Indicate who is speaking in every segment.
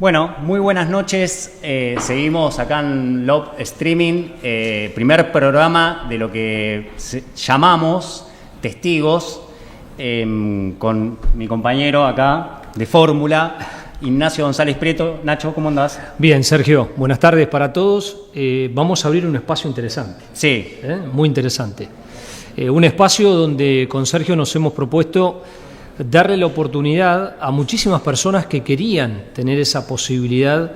Speaker 1: Bueno, muy buenas noches. Seguimos acá en Love Streaming, primer programa de lo que llamamos Testigos, con mi compañero acá de Fórmula, Ignacio González Prieto. Nacho, ¿cómo andás?
Speaker 2: Bien, Sergio, buenas tardes para todos. Vamos a abrir un espacio interesante.
Speaker 1: Sí.
Speaker 2: Muy interesante. Un espacio donde con Sergio nos hemos propuesto darle la oportunidad a muchísimas personas que querían tener esa posibilidad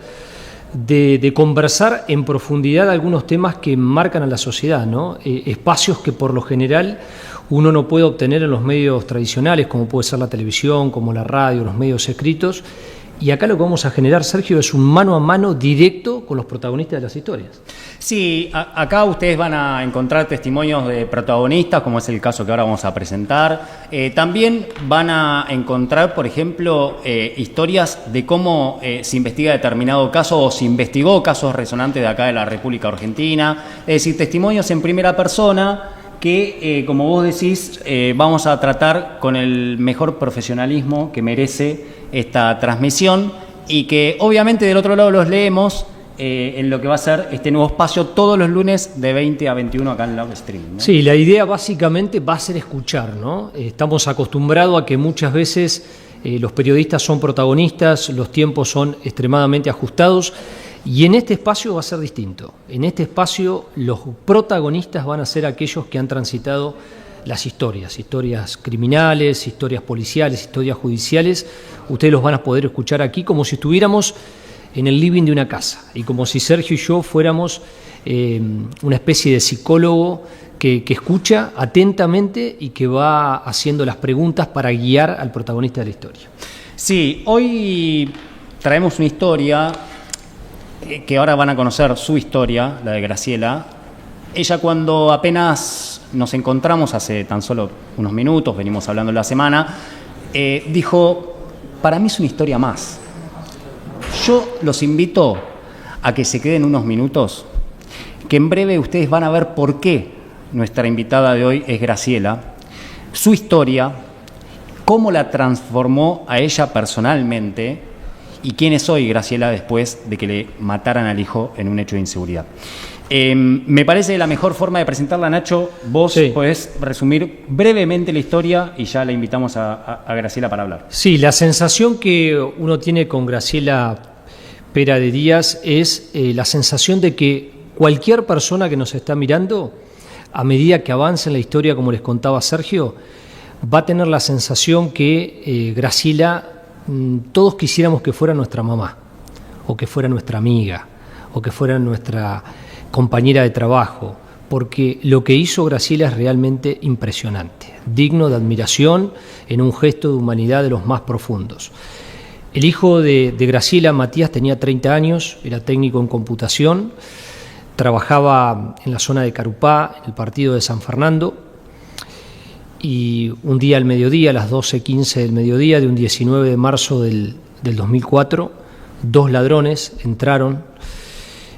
Speaker 2: de conversar en profundidad algunos temas que marcan a la sociedad, ¿no? Espacios que por lo general uno no puede obtener en los medios tradicionales, como puede ser la televisión, como la radio, los medios escritos. Y acá lo que vamos a generar, Sergio, es un mano a mano directo con los protagonistas de las historias.
Speaker 1: Sí, acá ustedes van a encontrar testimonios de protagonistas, como es el caso que ahora vamos a presentar. También van a encontrar, por ejemplo, historias de cómo se investiga determinado caso o se investigó casos resonantes de acá de la República Argentina. Es decir, testimonios en primera persona que, como vos decís, vamos a tratar con el mejor profesionalismo que merece esta transmisión y que obviamente del otro lado los leemos en lo que va a ser este nuevo espacio todos los lunes de 20 a 21 acá en Love Streaming, ¿no?
Speaker 2: Sí, la idea básicamente va a ser escuchar, ¿no? Estamos acostumbrados a que muchas veces los periodistas son protagonistas, los tiempos son extremadamente ajustados y en este espacio va a ser distinto. En este espacio los protagonistas van a ser aquellos que han transitado las historias criminales, historias policiales, historias judiciales. Ustedes los van a poder escuchar aquí como si estuviéramos en el living de una casa y como si Sergio y yo fuéramos una especie de psicólogo que escucha atentamente y que va haciendo las preguntas para guiar al protagonista de la historia.
Speaker 1: Sí, hoy traemos una historia que ahora van a conocer su historia, la de Graciela. Ella, cuando apenas nos encontramos hace tan solo unos minutos, venimos hablando la semana, dijo: para mí es una historia más. Yo los invito a que se queden unos minutos, que en breve ustedes van a ver por qué nuestra invitada de hoy es Graciela, su historia, cómo la transformó a ella personalmente y quién es hoy Graciela después de que le mataran al hijo en un hecho de inseguridad. Me parece la mejor forma de presentarla, Nacho. Vos podés resumir brevemente la historia y ya la invitamos a Graciela para hablar.
Speaker 2: Sí, la sensación que uno tiene con Graciela Pera de Díaz es la sensación de que cualquier persona que nos está mirando, a medida que avance en la historia, como les contaba Sergio, va a tener la sensación que Graciela, todos quisiéramos que fuera nuestra mamá, o que fuera nuestra amiga, o que fuera nuestra compañera de trabajo, porque lo que hizo Graciela es realmente impresionante, digno de admiración, en un gesto de humanidad de los más profundos. El hijo de Graciela, Matías, tenía 30 años, era técnico en computación, trabajaba en la zona de Carupá, en el partido de San Fernando, y un día al mediodía, a las 12:15 del mediodía de un 19 de marzo del 2004, dos ladrones entraron,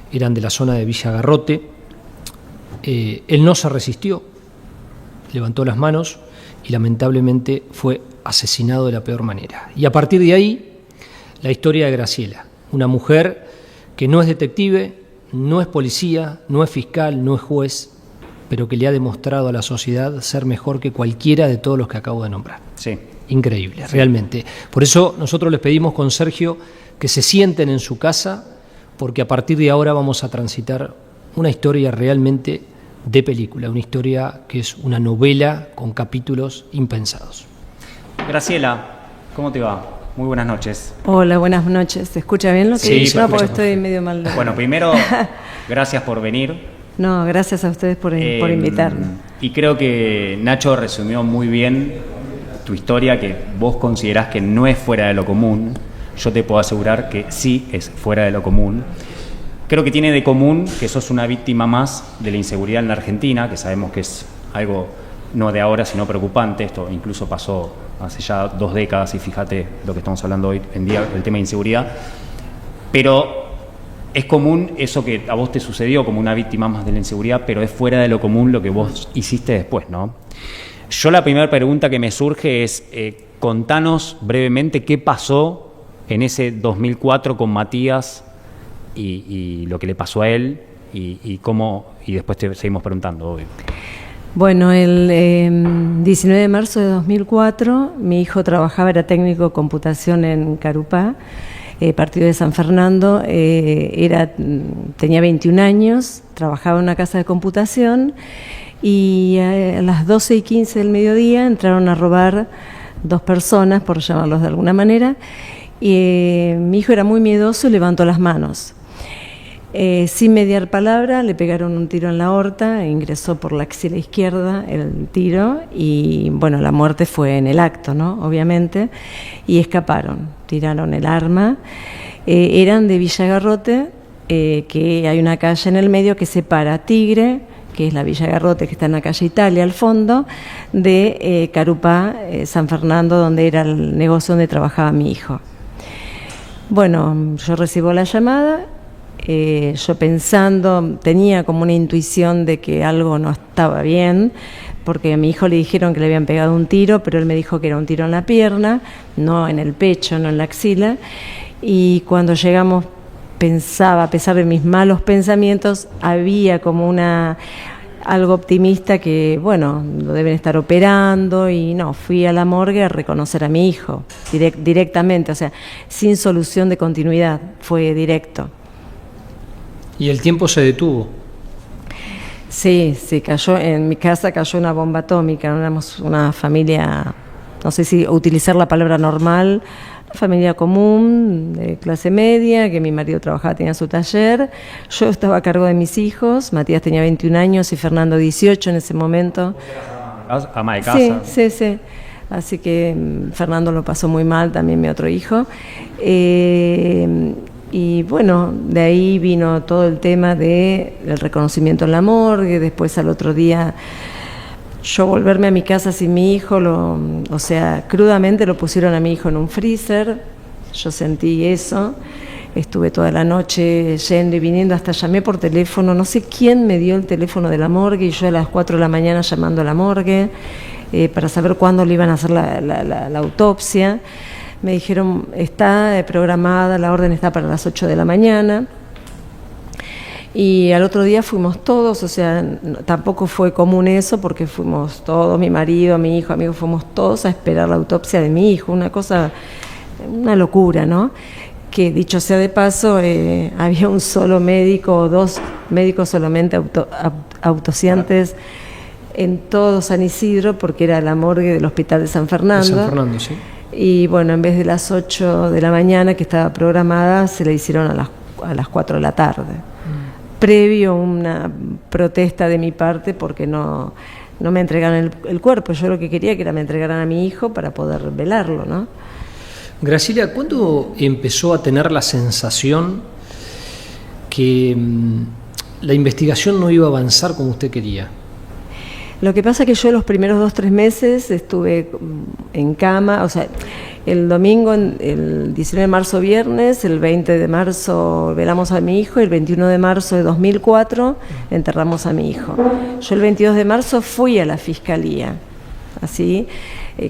Speaker 2: eran de la zona de Villa Garrote. Él no se resistió, levantó las manos y lamentablemente fue asesinado de la peor manera. Y a partir de ahí, la historia de Graciela, una mujer que no es detective, no es policía, no es fiscal, no es juez, pero que le ha demostrado a la sociedad ser mejor que cualquiera de todos los que acabo de nombrar.
Speaker 1: Sí.
Speaker 2: Increíble, realmente. Por eso nosotros les pedimos con Sergio que se sienten en su casa, porque a partir de ahora vamos a transitar una historia realmente de película, una historia que es una novela con capítulos impensados.
Speaker 1: Graciela, ¿cómo te va? Muy buenas noches.
Speaker 3: Hola, buenas noches. ¿Se escucha bien lo que dice? No, porque estoy medio mal.
Speaker 1: Bueno, primero, gracias por venir.
Speaker 3: No, gracias a ustedes por invitarme.
Speaker 1: Y creo que Nacho resumió muy bien tu historia, que vos considerás que no es fuera de lo común. Yo te puedo asegurar que sí es fuera de lo común. Creo que tiene de común que sos una víctima más de la inseguridad en la Argentina, que sabemos que es algo no de ahora, sino preocupante. Esto incluso pasó hace ya 2 décadas y fíjate lo que estamos hablando hoy en día, el tema de inseguridad. Pero es común eso que a vos te sucedió como una víctima más de la inseguridad, pero es fuera de lo común lo que vos hiciste después, ¿no? Yo la primera pregunta que me surge es, contanos brevemente qué pasó en ese 2004 con Matías y lo que le pasó a él y cómo, y después te seguimos preguntando, obvio.
Speaker 3: Bueno, el 19 de marzo de 2004, mi hijo trabajaba, era técnico de computación en Carupá, partido de San Fernando, tenía 21 años, trabajaba en una casa de computación y a las 12:15 del mediodía entraron a robar 2 personas, por llamarlos de alguna manera, y mi hijo era muy miedoso y levantó las manos. Sin mediar palabra, le pegaron un tiro en la aorta, ingresó por la axila izquierda el tiro y, bueno, la muerte fue en el acto, ¿no? Obviamente, y escaparon, tiraron el arma. Eran de Villa Garrote, que hay una calle en el medio que separa Tigre, que es la Villa Garrote, que está en la calle Italia, al fondo, de Carupá, San Fernando, donde era el negocio donde trabajaba mi hijo. Bueno, yo recibo la llamada. Yo pensando, tenía como una intuición de que algo no estaba bien, porque a mi hijo le dijeron que le habían pegado un tiro, pero él me dijo que era un tiro en la pierna, no en el pecho, no en la axila, y cuando llegamos pensaba, a pesar de mis malos pensamientos, había como algo optimista que, bueno, lo deben estar operando, y no, fui a la morgue a reconocer a mi hijo, directamente, o sea, sin solución de continuidad, fue directo.
Speaker 2: ¿Y el tiempo se detuvo?
Speaker 3: Sí, cayó, en mi casa cayó una bomba atómica, éramos una familia, no sé si utilizar la palabra normal, una familia común, de clase media, que mi marido trabajaba, tenía su taller, yo estaba a cargo de mis hijos, Matías tenía 21 años y Fernando 18 en ese momento.
Speaker 1: Ama de casa.
Speaker 3: Sí. Así que Fernando lo pasó muy mal, también mi otro hijo. Y bueno, de ahí vino todo el tema del reconocimiento en la morgue, después al otro día yo volverme a mi casa sin mi hijo, o sea, crudamente lo pusieron a mi hijo en un freezer, yo sentí eso, estuve toda la noche yendo y viniendo, hasta llamé por teléfono, no sé quién me dio el teléfono de la morgue y yo a las 4 de la mañana llamando a la morgue para saber cuándo le iban a hacer la autopsia. Me dijeron, está programada, la orden está para las 8 de la mañana. Y al otro día fuimos todos, o sea, tampoco fue común eso, porque fuimos todos, mi marido, mi hijo, amigos, fuimos todos a esperar la autopsia de mi hijo, una locura, ¿no? Que dicho sea de paso, había un solo médico o 2 médicos solamente autociantes en todo San Isidro, porque era la morgue del Hospital de San Fernando.
Speaker 2: De San Fernando, sí.
Speaker 3: Y bueno, en vez de las 8 de la mañana que estaba programada, se la hicieron a las 4 de la tarde. Previo una protesta de mi parte porque no me entregaran el cuerpo. Yo lo que quería que me entregaran a mi hijo para poder velarlo, ¿no?
Speaker 2: Graciela, ¿cuándo empezó a tener la sensación que la investigación no iba a avanzar como usted quería?
Speaker 3: Lo que pasa es que yo los primeros 2-3 meses estuve en cama, o sea, el domingo, el 19 de marzo viernes, el 20 de marzo velamos a mi hijo, y el 21 de marzo de 2004 enterramos a mi hijo. Yo el 22 de marzo fui a la fiscalía, así,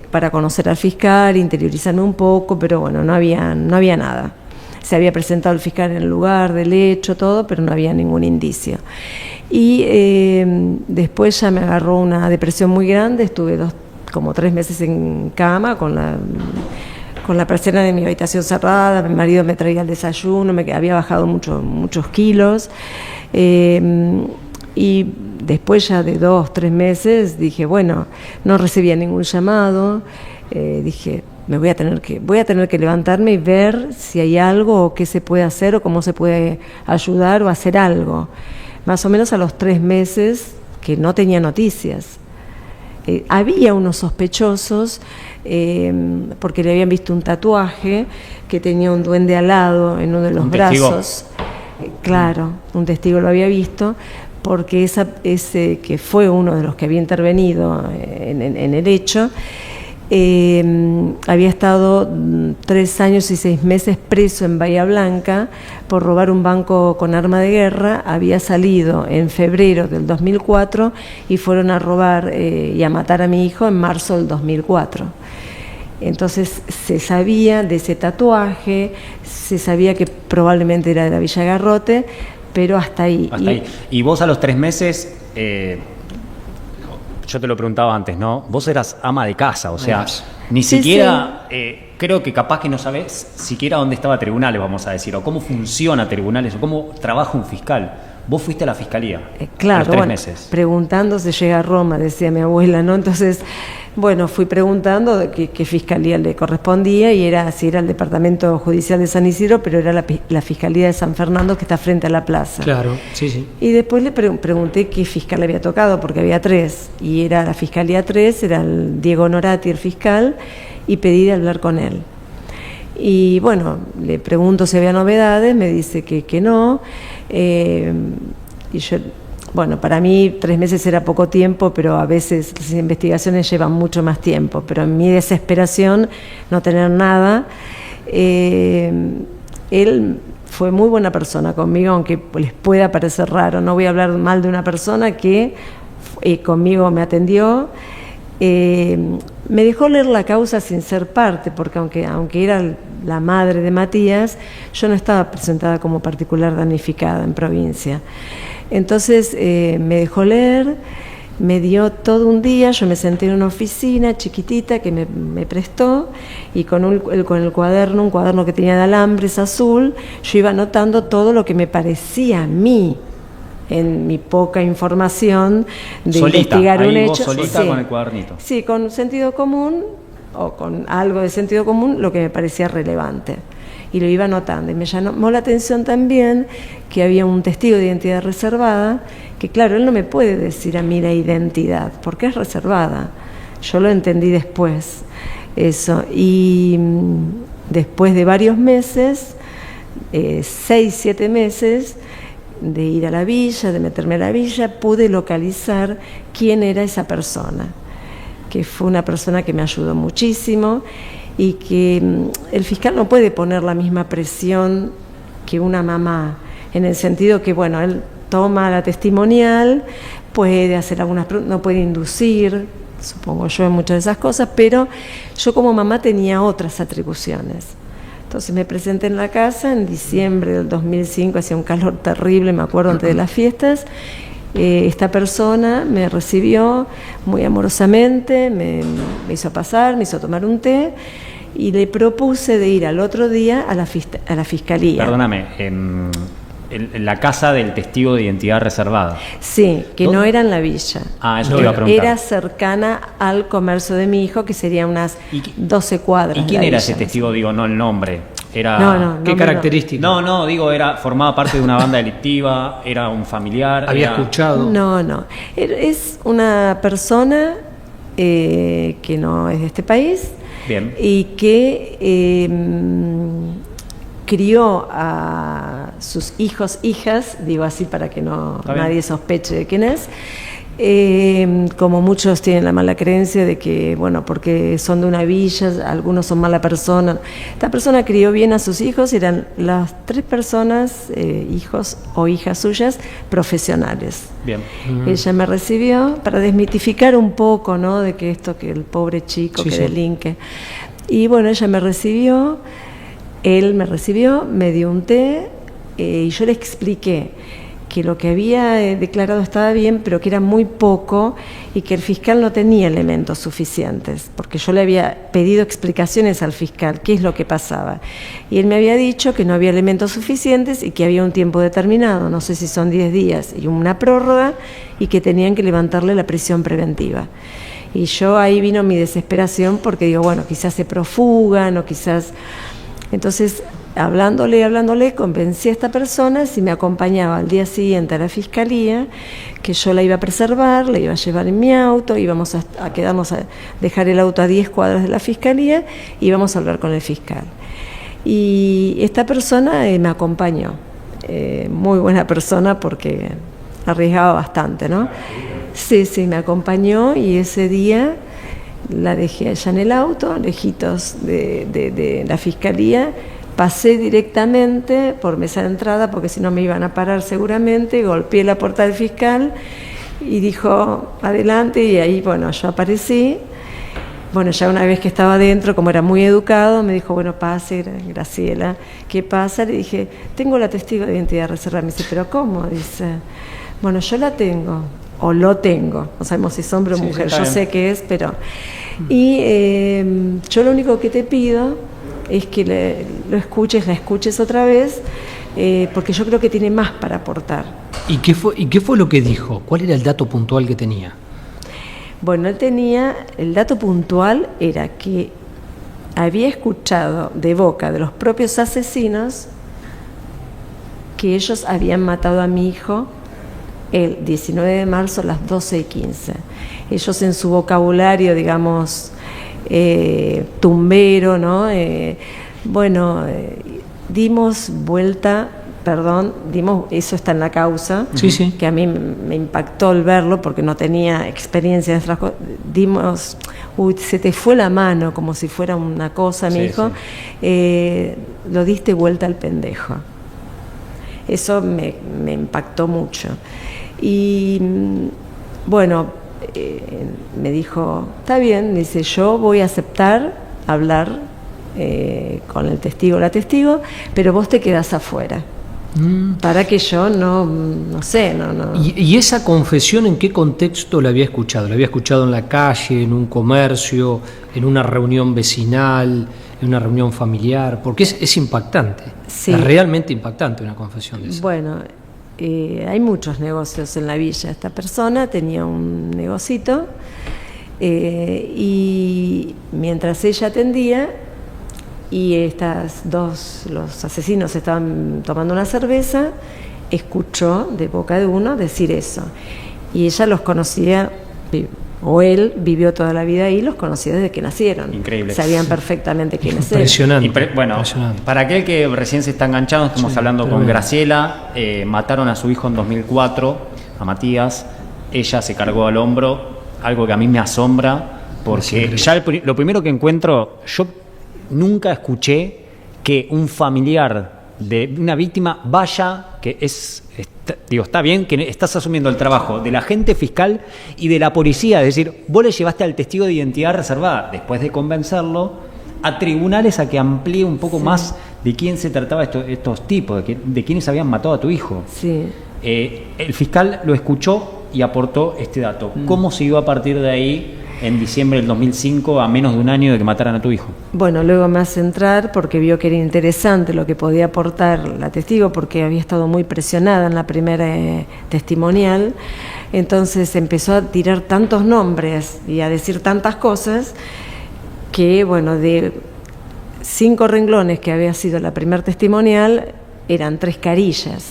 Speaker 3: para conocer al fiscal, interiorizarme un poco, pero bueno, no había nada. Se había presentado el fiscal en el lugar del hecho, todo, pero no había ningún indicio. Y después ya me agarró una depresión muy grande, estuve como 3 meses en cama con la persiana de mi habitación cerrada, mi marido me traía el desayuno, había bajado muchos kilos, y después ya de 2-3 meses dije, bueno, no recibía ningún llamado, dije, voy a tener que levantarme y ver si hay algo o qué se puede hacer o cómo se puede ayudar o hacer algo. Más o menos a los 3 meses que no tenía noticias. Había unos sospechosos porque le habían visto un tatuaje que tenía un duende alado en uno de los brazos. Claro, un testigo lo había visto, porque ese que fue uno de los que había intervenido en el hecho, había estado 3 años y 6 meses preso en Bahía Blanca por robar un banco con arma de guerra. Había salido en febrero del 2004 y fueron a robar y a matar a mi hijo en marzo del 2004. Entonces se sabía de ese tatuaje, se sabía que probablemente era de la Villa Garrote, pero hasta ahí.
Speaker 1: Y vos a los 3 meses, yo te lo preguntaba antes, ¿no? Vos eras ama de casa, o sea, ni siquiera, creo que capaz que no sabés siquiera dónde estaba Tribunales, vamos a decir, o cómo funciona Tribunales, o cómo trabaja un fiscal. Vos fuiste a la fiscalía
Speaker 3: claro,
Speaker 1: a los 3 meses.
Speaker 3: Preguntando se llega a Roma, decía mi abuela, ¿no? Entonces, bueno, fui preguntando de qué fiscalía le correspondía y era el Departamento Judicial de San Isidro, pero era la Fiscalía de San Fernando que está frente a la plaza.
Speaker 2: Claro, sí.
Speaker 3: Y después le pregunté qué fiscal le había tocado, porque había 3, y era la Fiscalía 3, era el Diego Honorati, el fiscal, y pedí de hablar con él. Y bueno, le pregunto si había novedades, me dice que no. Y yo, bueno, para mí 3 meses era poco tiempo, pero a veces las investigaciones llevan mucho más tiempo. Pero en mi desesperación, no tener nada, él fue muy buena persona conmigo, aunque les pueda parecer raro. No voy a hablar mal de una persona que conmigo me atendió. Me dejó leer la causa sin ser parte, porque aunque era la madre de Matías, yo no estaba presentada como particular damnificada en provincia. Entonces me dejó leer, me dio todo un día, yo me senté en una oficina chiquitita que me prestó, y con el cuaderno, un cuaderno que tenía de alambres azul, yo iba anotando todo lo que me parecía a mí, en mi poca información de investigar un hecho.
Speaker 1: Solita con el cuadernito.
Speaker 3: Sí, con sentido común o con algo de sentido común, lo que me parecía relevante. Y lo iba anotando. Y me llamó la atención también que había un testigo de identidad reservada, que claro, él no me puede decir a mí la identidad, porque es reservada. Yo lo entendí después, eso. Y después de varios meses, 6, 7 meses, de ir a la villa, de meterme a la villa, pude localizar quién era esa persona, que fue una persona que me ayudó muchísimo, y que el fiscal no puede poner la misma presión que una mamá, en el sentido que, bueno, él toma la testimonial, puede hacer algunas preguntas, no puede inducir, supongo yo, en muchas de esas cosas, pero yo como mamá tenía otras atribuciones. Entonces me presenté en la casa en diciembre del 2005, hacía un calor terrible, me acuerdo, antes de las fiestas. Esta persona me recibió muy amorosamente, me hizo pasar, me hizo tomar un té, y le propuse de ir al otro día a la fiscalía.
Speaker 1: Perdóname, en la casa del testigo de identidad reservada.
Speaker 3: Sí, que
Speaker 1: ¿dónde?
Speaker 3: No era en la villa.
Speaker 1: Eso te iba a preguntar.
Speaker 3: Era cercana al comercio de mi hijo, que sería unas 12 cuadras.
Speaker 1: ¿Y quién era ese testigo? Digo, no el nombre. Era...
Speaker 3: No,
Speaker 2: ¿Qué características?
Speaker 1: No, digo, formaba parte de una banda delictiva, era un familiar.
Speaker 2: ¿Había escuchado?
Speaker 3: No. Es una persona que no es de este país.
Speaker 1: Bien.
Speaker 3: Y que crió a sus hijas, digo así para que nadie sospeche de quién es. Como muchos tienen la mala creencia de que, bueno, porque son de una villa, algunos son mala persona. Esta persona crió bien a sus hijos, eran las 3 personas, hijos o hijas suyas, profesionales.
Speaker 1: Bien.
Speaker 3: Ella me recibió para desmitificar un poco, ¿no?, de que el pobre chico delinque. Y bueno, ella me recibió, él me recibió, me dio un té, y yo le expliqué que lo que había declarado estaba bien, pero que era muy poco, y que el fiscal no tenía elementos suficientes, porque yo le había pedido explicaciones al fiscal, qué es lo que pasaba. Y él me había dicho que no había elementos suficientes y que había un tiempo determinado, no sé si son 10 días, y una prórroga, y que tenían que levantarle la prisión preventiva. Y yo ahí vino mi desesperación, porque digo, bueno, quizás se profugan o quizás... Entonces, hablándole, convencí a esta persona si me acompañaba al día siguiente a la fiscalía, que yo la iba a preservar, la iba a llevar en mi auto, íbamos a quedarnos a dejar el auto a 10 cuadras de la fiscalía y íbamos a hablar con el fiscal. Y esta persona me acompañó, muy buena persona porque arriesgaba bastante, ¿no? Sí, me acompañó, y ese día la dejé allá en el auto, lejitos de la fiscalía. Pasé directamente por mesa de entrada, porque si no me iban a parar seguramente, golpeé la puerta del fiscal y dijo, adelante, y ahí, bueno, yo aparecí. Bueno, ya una vez que estaba adentro, como era muy educado, me dijo, bueno, pase, Graciela, ¿qué pasa? Le dije, tengo la testigo de identidad reservada. Me dice, ¿pero cómo? Dice, bueno, yo la tengo, o lo tengo, no sabemos si es hombre o mujer, yo sé qué es, pero... Y yo lo único que te pido es que la escuches otra vez, porque yo creo que tiene más para aportar.
Speaker 2: ¿Y qué fue lo que dijo? ¿Cuál era el dato puntual que tenía?
Speaker 3: Bueno, el dato puntual era que había escuchado de boca de los propios asesinos que ellos habían matado a mi hijo el 19 de marzo a las 12:15. Ellos en su vocabulario, digamos, tumbero, ¿no? Dimos vuelta, eso está en la causa,
Speaker 2: sí.
Speaker 3: que a mí me impactó el verlo porque no tenía experiencia en estas cosas. Se te fue la mano como si fuera una cosa, mi hijo, lo diste vuelta al pendejo. Eso me impactó mucho. Y bueno, me dijo, está bien, dice, yo voy a aceptar hablar con el testigo o la testigo, pero vos te quedás afuera. Para que yo no sé.
Speaker 2: ¿Y esa confesión en qué contexto la había escuchado? ¿La había escuchado en la calle, en un comercio, en una reunión vecinal, en una reunión familiar? Porque es impactante,
Speaker 3: sí.
Speaker 2: Es realmente impactante una confesión de esa.
Speaker 3: Bueno, hay muchos negocios en la villa. Esta persona tenía un negocito y mientras ella atendía y los asesinos estaban tomando una cerveza, escuchó de boca de uno decir eso. Y ella los conocía, o él vivió toda la vida ahí, los conocía desde que nacieron.
Speaker 1: Increíble.
Speaker 3: Sabían perfectamente quiénes eran.
Speaker 2: Impresionante.
Speaker 1: Impresionante. Para aquel que recién se está enganchando, estamos hablando con Graciela. Mataron a su hijo en 2004, a Matías. Ella se cargó al hombro, algo que a mí me asombra, porque ya lo primero que encuentro, yo nunca escuché que un familiar de una víctima vaya, está bien que estás asumiendo el trabajo del agente fiscal y de la policía, es decir, vos le llevaste al testigo de identidad reservada, después de convencerlo, a tribunales a que amplíe un poco más de quién se trataba estos tipos, de quiénes habían matado a tu hijo.
Speaker 3: Sí.
Speaker 1: El fiscal lo escuchó y aportó este dato. ¿Cómo siguió a partir de ahí en diciembre del 2005, a menos de un año de que mataran a tu hijo?
Speaker 3: Bueno, luego me hace entrar porque vio que era interesante lo que podía aportar la testigo, porque había estado muy presionada en la primera testimonial. Entonces empezó a tirar tantos nombres y a decir tantas cosas que, bueno, de 5 renglones que había sido la primera testimonial, eran 3 carillas,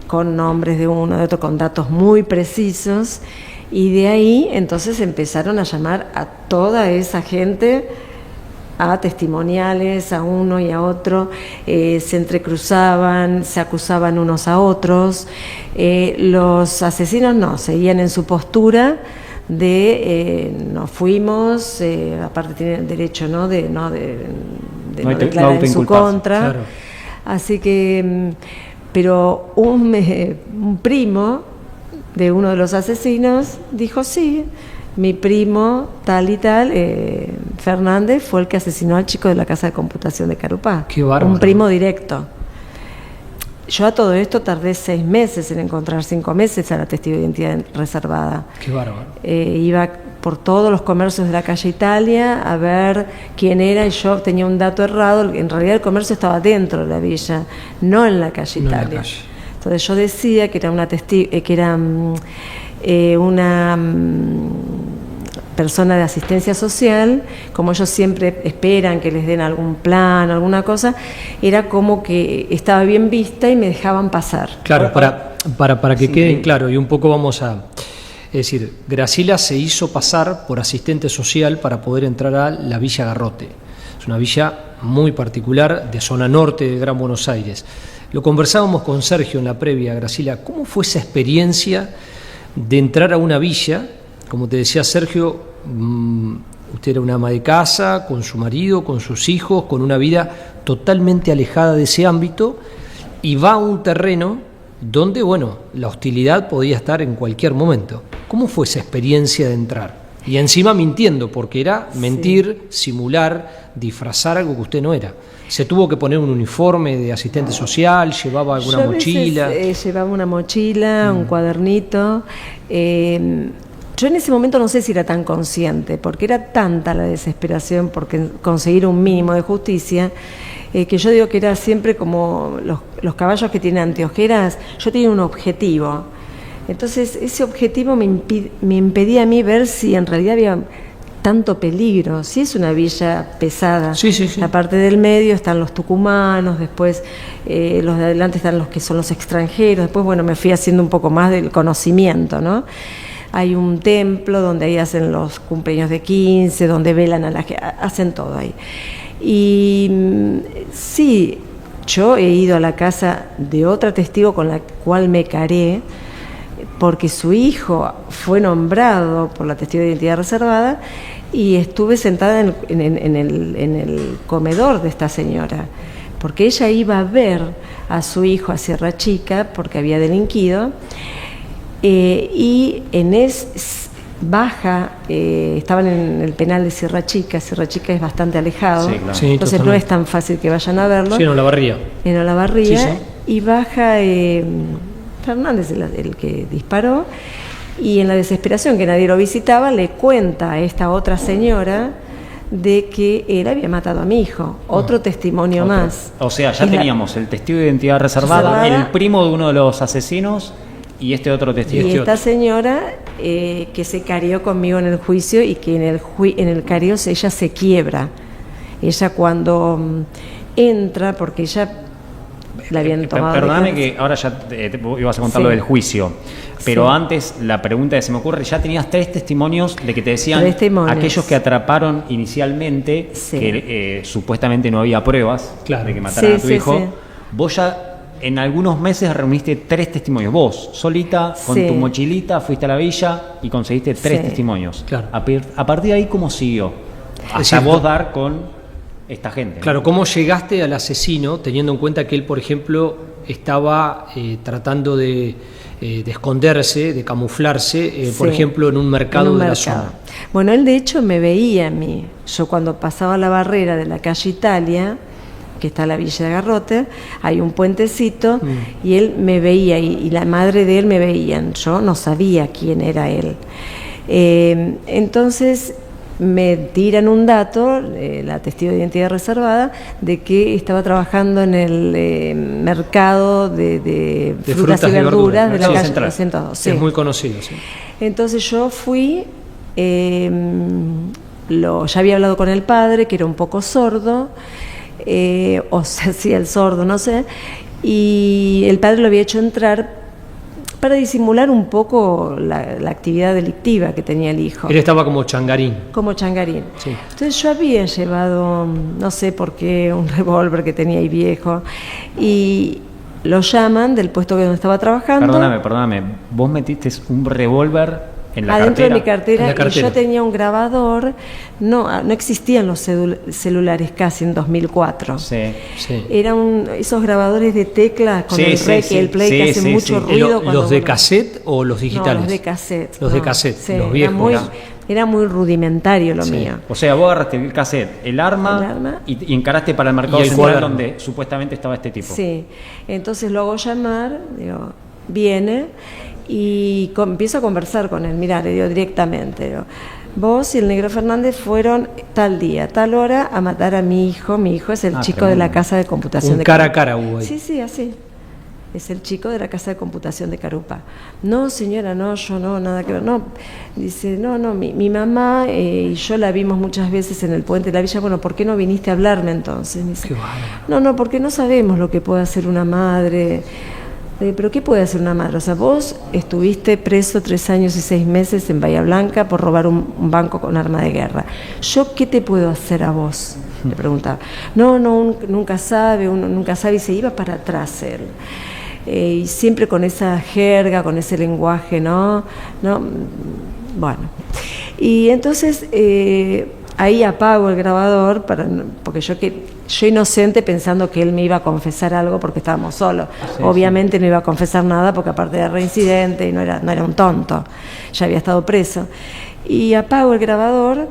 Speaker 3: con nombres de uno, de otro, con datos muy precisos. Y de ahí entonces empezaron a llamar a toda esa gente, a testimoniales, a uno y a otro, se entrecruzaban, se acusaban unos a otros. Los asesinos no, seguían en su postura de nos fuimos, aparte tienen derecho de no declarar en su contra. Claro. Así que, pero un primo de uno de los asesinos dijo, sí, mi primo tal y tal, Fernández, fue el que asesinó al chico de la casa de computación de Carupá.
Speaker 2: Qué bárbaro.
Speaker 3: Un primo directo. Yo a todo esto tardé 6 meses en encontrar, 5 meses a la testigo de identidad reservada.
Speaker 2: Qué bárbaro.
Speaker 3: Iba por todos los comercios de la calle Italia a ver quién era, y yo tenía un dato errado. En realidad el comercio estaba dentro de la villa, no en la calle Italia. En la calle. Entonces yo decía que era una persona de asistencia social, como ellos siempre esperan que les den algún plan, alguna cosa, era como que estaba bien vista y me dejaban pasar.
Speaker 2: Claro, para que quede claro, y un poco vamos a... Es decir, Graciela se hizo pasar por asistente social para poder entrar a la Villa Garrote. Es una villa muy particular de zona norte de Gran Buenos Aires. Lo conversábamos con Sergio en la previa, Graciela. ¿Cómo fue esa experiencia de entrar a una villa? Como te decía Sergio, usted era una ama de casa, con su marido, con sus hijos, con una vida totalmente alejada de ese ámbito, y va a un terreno donde, bueno, la hostilidad podía estar en cualquier momento. ¿Cómo fue esa experiencia de entrar? Y encima mintiendo, porque era mentir, simular, disfrazar algo que usted no era. Se tuvo que poner un uniforme de asistente social, llevaba alguna mochila.
Speaker 3: A veces, llevaba una mochila, un cuadernito. Yo en ese momento no sé si era tan consciente, porque era tanta la desesperación por conseguir un mínimo de justicia, que yo digo que era siempre como los caballos que tienen anteojeras. Yo tenía un objetivo. Entonces ese objetivo me impedía a mí ver si en realidad había tanto peligro. Si es una villa pesada,
Speaker 2: sí.
Speaker 3: La parte del medio están los tucumanos, después los de adelante están los que son los extranjeros, después bueno, me fui haciendo un poco más del conocimiento, ¿no? Hay un templo donde ahí hacen los cumpleaños de 15, donde velan a la gente, hacen todo ahí. Y sí, yo he ido a la casa de otra testigo con la cual me caré, porque su hijo fue nombrado por la testigo de identidad reservada, y estuve sentada en el comedor de esta señora, porque ella iba a ver a su hijo a Sierra Chica porque había delinquido, y baja, estaban en el penal de Sierra Chica es bastante alejado,
Speaker 1: sí, claro.
Speaker 2: Sí,
Speaker 3: entonces
Speaker 2: totalmente.
Speaker 3: no es tan fácil que vayan a verlo.
Speaker 2: Sí, en Olavarría.
Speaker 3: En Olavarría,
Speaker 2: Sí.
Speaker 3: y baja Fernández, el que disparó, y en la desesperación que nadie lo visitaba, le cuenta a esta otra señora de que él había matado a mi hijo. Otro testimonio más.
Speaker 1: O sea, ya
Speaker 3: Es la-
Speaker 1: teníamos el testigo de identidad reservada, el primo de uno de los asesinos y este otro testigo.
Speaker 3: Y esta señora que se carió conmigo en el juicio, y que en el careo ella se quiebra. Ella cuando entra, porque ella la habían tomado.
Speaker 1: Perdóname que ahora ya te ibas a contar
Speaker 3: Sí.
Speaker 1: lo del juicio, pero
Speaker 3: Sí.
Speaker 1: antes la pregunta que se me ocurre, ya tenías 3 testimonios de que te decían
Speaker 3: 3 testimonios.
Speaker 1: aquellos que atraparon inicialmente,
Speaker 3: Sí.
Speaker 1: que supuestamente no había pruebas
Speaker 2: Claro.
Speaker 1: de que mataran
Speaker 3: Sí,
Speaker 1: a tu
Speaker 3: sí,
Speaker 1: hijo.
Speaker 3: sí.
Speaker 1: Vos ya en algunos meses reuniste 3 testimonios, vos solita, con
Speaker 3: Sí.
Speaker 1: tu mochilita, fuiste a la villa y conseguiste 3
Speaker 3: Sí.
Speaker 1: testimonios.
Speaker 2: Claro.
Speaker 1: A partir de ahí, ¿cómo siguió? Hasta
Speaker 2: cierto.
Speaker 1: vos dar con esta gente.
Speaker 2: Claro,
Speaker 1: ¿no?
Speaker 2: ¿cómo llegaste al asesino teniendo en cuenta que él, por ejemplo, estaba tratando de esconderse, de camuflarse, por
Speaker 3: Sí,
Speaker 2: ejemplo, en un mercado
Speaker 3: en un
Speaker 2: de la
Speaker 3: mercado.
Speaker 2: zona?
Speaker 3: Bueno, él de hecho me veía a mí. Yo cuando pasaba la barrera de la calle Italia, que está la Villa de Garrote, hay un puentecito, y él me veía, y la madre de él me veían. Yo no sabía quién era él. Entonces me tiran un dato, la testigo de identidad reservada, de que estaba trabajando en el mercado de frutas y verduras de la
Speaker 1: Mercado
Speaker 3: calle
Speaker 1: Central.
Speaker 3: 202. Sí.
Speaker 2: Es muy conocido, sí.
Speaker 3: Entonces yo fui, ya había hablado con el padre, que era un poco sordo, o se hacía el sordo, no sé, y el padre lo había hecho entrar para disimular un poco la actividad delictiva que tenía el hijo.
Speaker 2: Él estaba como changarín.
Speaker 3: Como changarín.
Speaker 2: Sí.
Speaker 3: Entonces yo había llevado, no sé por qué, un revólver que tenía ahí viejo, y lo llaman del puesto donde estaba trabajando.
Speaker 1: Perdóname, vos metiste un revólver en la
Speaker 3: adentro
Speaker 1: cartera.
Speaker 3: de mi cartera,
Speaker 2: En la
Speaker 3: y
Speaker 2: cartera.
Speaker 3: yo tenía un grabador. No existían los celulares casi en 2004.
Speaker 1: Sí.
Speaker 2: Sí.
Speaker 3: Eran esos grabadores de tecla con
Speaker 1: Sí,
Speaker 3: el
Speaker 1: sí,
Speaker 3: rec
Speaker 1: sí.
Speaker 3: y el play,
Speaker 1: Sí,
Speaker 3: que hacen
Speaker 1: sí,
Speaker 3: mucho
Speaker 1: sí.
Speaker 3: ruido. cuando
Speaker 2: ¿Los de
Speaker 3: uno-
Speaker 2: cassette o los digitales?
Speaker 3: No, los de cassette.
Speaker 2: Los de
Speaker 3: no.
Speaker 2: cassette,
Speaker 3: Sí,
Speaker 2: los
Speaker 3: era
Speaker 2: viejos.
Speaker 3: Era muy rudimentario lo
Speaker 2: Sí.
Speaker 3: mío.
Speaker 1: O sea, vos agarraste el cassette, el arma,
Speaker 3: El arma.
Speaker 1: y encaraste para el mercado
Speaker 2: Y el
Speaker 1: central
Speaker 2: cuaderno.
Speaker 1: donde supuestamente estaba este tipo.
Speaker 3: Sí, entonces lo hago llamar, digo, viene, y empiezo a conversar con él. Mirá, le digo directamente, digo, vos y el negro Fernández fueron tal día, tal hora a matar a mi hijo. Mi hijo es el chico de la
Speaker 1: tremendo.
Speaker 3: casa de computación
Speaker 2: Un
Speaker 3: de
Speaker 2: cara a
Speaker 3: Carupá.
Speaker 2: cara hubo ahí.
Speaker 3: Sí, sí, así. Es el chico de la casa de computación de Carupá. No, señora, no, yo no, nada que ver. No, dice, no, mi mamá y yo la vimos muchas veces en el puente de la villa. Bueno, ¿por qué no viniste a hablarme entonces? Me dice,
Speaker 2: Qué bárbaro.
Speaker 3: no, porque no sabemos lo que puede hacer una madre. ¿Pero qué puede hacer una madre? O sea, vos estuviste preso 3 años y 6 meses en Bahía Blanca por robar un banco con arma de guerra. ¿Yo qué te puedo hacer a vos? Le preguntaba. No, nunca sabe, uno nunca sabe, y se iba para atrás él. Y siempre con esa jerga, con ese lenguaje, ¿no? Bueno. Y entonces ahí apago el grabador, porque yo inocente pensando que él me iba a confesar algo porque estábamos solos.
Speaker 1: Sí,
Speaker 3: Obviamente no iba a confesar nada porque aparte de reincidente y no era un tonto, ya había estado preso. y apago el grabador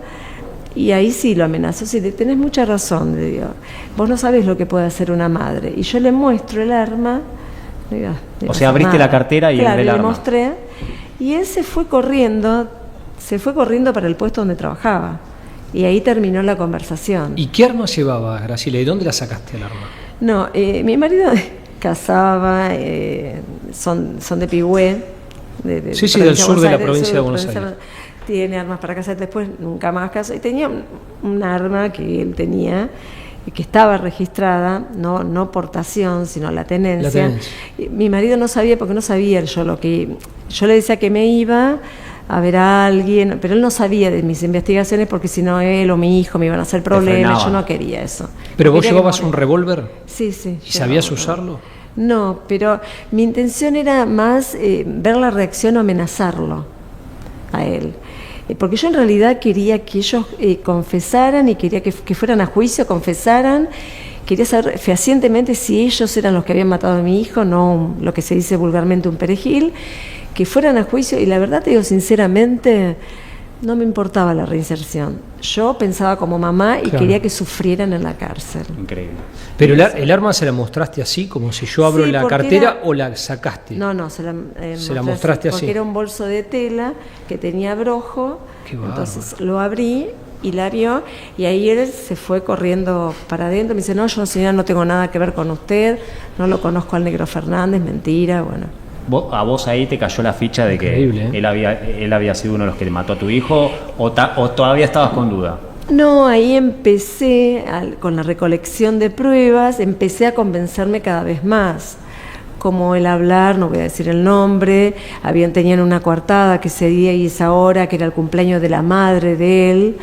Speaker 3: y ahí sí lo amenazo. Sí, tenés mucha razón, le digo. Vos no sabés lo que puede hacer una madre. Y yo le muestro el arma.
Speaker 1: O sea, abriste la cartera y
Speaker 3: claro,
Speaker 1: el
Speaker 3: le
Speaker 1: arma.
Speaker 3: mostré. Y él se fue corriendo para el puesto donde trabajaba. Y ahí terminó la conversación.
Speaker 2: ¿Y qué arma llevaba, Graciela? ¿Y dónde la sacaste el arma?
Speaker 3: No, mi marido cazaba, son de Pigüé.
Speaker 2: Sí, del sur de la provincia de Buenos Aires.
Speaker 3: Tiene armas para cazar, después nunca más cazó. Y tenía un arma que él tenía, que estaba registrada, no portación, sino la tenencia. Y mi marido no sabía, porque no sabía yo lo que... Yo le decía que me iba a ver a alguien, pero él no sabía de mis investigaciones, porque si no él o mi hijo me iban a hacer problemas, yo no quería eso.
Speaker 2: ¿Pero vos llevabas un revólver?
Speaker 3: Sí.
Speaker 2: ¿Y sabías usarlo?
Speaker 3: No, pero mi intención era más ver la reacción o amenazarlo a él. Porque yo en realidad quería que ellos confesaran y quería que fueran a juicio, confesaran. Quería saber fehacientemente si ellos eran los que habían matado a mi hijo, no lo que se dice vulgarmente un perejil, que fueran a juicio. Y la verdad te digo sinceramente, no me importaba la reinserción. Yo pensaba como mamá y quería que sufrieran en la cárcel.
Speaker 1: Increíble.
Speaker 2: ¿Pero el arma se la mostraste así, como si yo abro la cartera, o la sacaste?
Speaker 3: No, se la
Speaker 2: mostraste así.
Speaker 3: Porque era un bolso de tela que tenía abrojo, entonces lo abrí y la vio, y ahí él se fue corriendo para adentro. Me dice, no, yo señora no tengo nada que ver con usted, no lo conozco al Negro Fernández, mentira, bueno.
Speaker 1: ¿A vos ahí te cayó la ficha de
Speaker 2: Increíble,
Speaker 1: que él había sido uno de los que mató a tu hijo, o todavía estabas con duda?
Speaker 3: No, ahí empecé, con la recolección de pruebas, empecé a convencerme cada vez más. Como el hablar, no voy a decir el nombre, tenían una coartada que ese día y esa hora, que era el cumpleaños de la madre de él,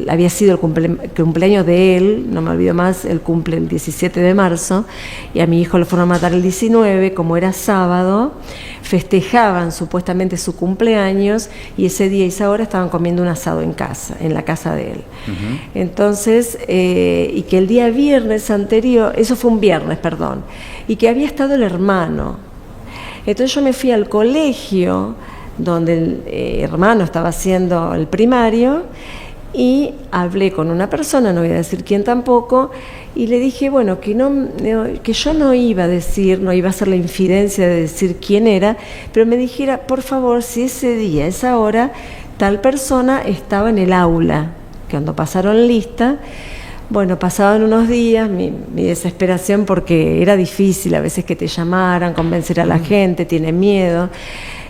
Speaker 3: había sido el cumpleaños de él, no me olvido más, él cumple el 17 de marzo, y a mi hijo lo fueron a matar el 19, como era sábado, festejaban supuestamente su cumpleaños, y ese día y esa hora estaban comiendo un asado en la casa de él. Uh-huh. Entonces, y que el día viernes anterior, eso fue un viernes, perdón, y que había estado el hermano. Entonces yo me fui al colegio, donde el hermano estaba haciendo el primario, y hablé con una persona, no voy a decir quién tampoco, y le dije, bueno, que yo no iba a decir, no iba a hacer la infidencia de decir quién era, pero me dijera, por favor, si ese día, esa hora, tal persona estaba en el aula, que cuando pasaron lista. Bueno, pasaban unos días, mi desesperación, porque era difícil a veces que te llamaran, convencer a la gente, tiene miedo.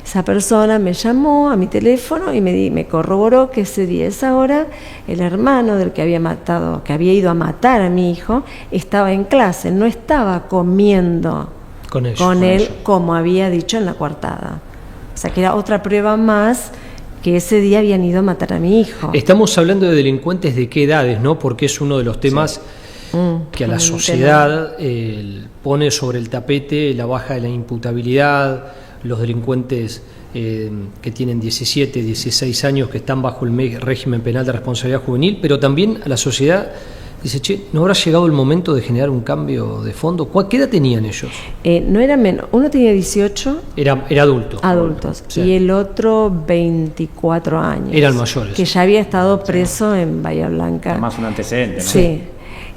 Speaker 3: Esa persona me llamó a mi teléfono y me corroboró que ese día, esa hora, el hermano del que había ido a matar a mi hijo, estaba en clase, no estaba comiendo con él, como había dicho en la coartada. O sea, que era otra prueba más que ese día habían ido a matar a mi hijo.
Speaker 2: Estamos hablando de delincuentes de qué edades, ¿no? Porque es uno de los temas que a la sociedad pone sobre el tapete la baja de la imputabilidad, los delincuentes que tienen 17, 16 años, que están bajo el régimen penal de responsabilidad juvenil, pero también a la sociedad dice, che, ¿no habrá llegado el momento de generar un cambio de fondo? ¿Qué edad tenían ellos?
Speaker 3: No era menos, uno tenía 18.
Speaker 2: Era adulto.
Speaker 3: Adultos, sí. Y el otro 24 años.
Speaker 2: Eran mayores.
Speaker 3: Que ya había estado preso en Bahía Blanca.
Speaker 1: Además un antecedente, ¿no?
Speaker 3: Sí.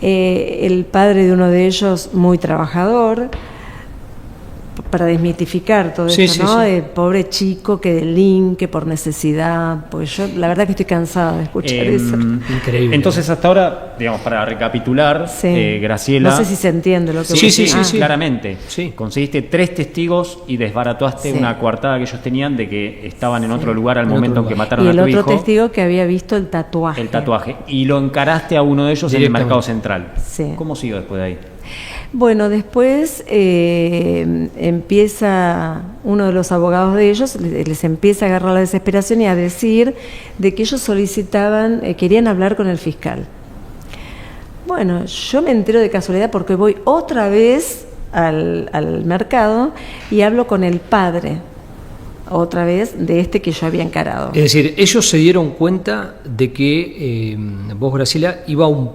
Speaker 3: El padre de uno de ellos, muy trabajador, para desmitificar todo eso, ¿no? El pobre chico que delinque por necesidad, porque yo la verdad que estoy cansada de escuchar eso.
Speaker 2: Increíble.
Speaker 1: Entonces hasta ahora, digamos, para recapitular, Graciela...
Speaker 3: No sé si se entiende lo que
Speaker 1: Sí, claramente.
Speaker 2: Sí.
Speaker 1: Conseguiste 3 testigos y desbarataste una coartada que ellos tenían de que estaban en otro lugar al momento en que mataron a tu hijo.
Speaker 3: Y el otro testigo que había visto el tatuaje.
Speaker 1: El tatuaje. Y lo encaraste a uno de ellos en el Mercado Central.
Speaker 3: Sí.
Speaker 1: ¿Cómo siguió después de ahí?
Speaker 3: Bueno, después empieza uno de los abogados de ellos, les empieza a agarrar la desesperación y a decir de que ellos solicitaban, querían hablar con el fiscal. Bueno, yo me entero de casualidad porque voy otra vez al mercado y hablo con el padre, otra vez, de este que yo había encarado.
Speaker 2: Es decir, ellos se dieron cuenta de que vos, Graciela, iba un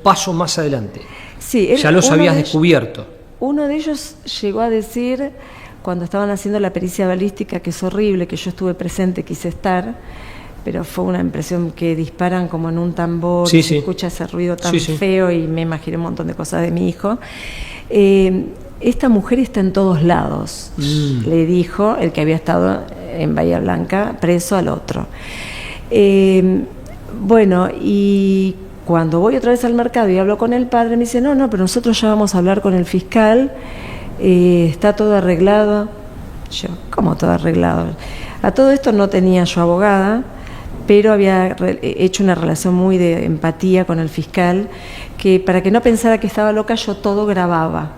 Speaker 2: paso más adelante.
Speaker 3: Sí,
Speaker 2: ya los habías descubierto.
Speaker 3: uno de ellos llegó a decir, cuando estaban haciendo la pericia balística, que es horrible, que yo estuve presente, quise estar, pero fue una impresión que disparan como en un tambor,
Speaker 2: Sí,
Speaker 3: y se
Speaker 2: sí.
Speaker 3: escucha ese ruido tan
Speaker 2: Sí, sí.
Speaker 3: feo, y me imaginé un montón de cosas de mi hijo. Esta mujer está en todos lados, le dijo el que había estado en Bahía Blanca preso al otro. Bueno, y cuando voy otra vez al mercado y hablo con el padre, me dice, no, pero nosotros ya vamos a hablar con el fiscal, está todo arreglado. Yo, ¿cómo todo arreglado? A todo esto no tenía yo abogada, pero había hecho una relación muy de empatía con el fiscal, que para que no pensara que estaba loca, yo todo grababa.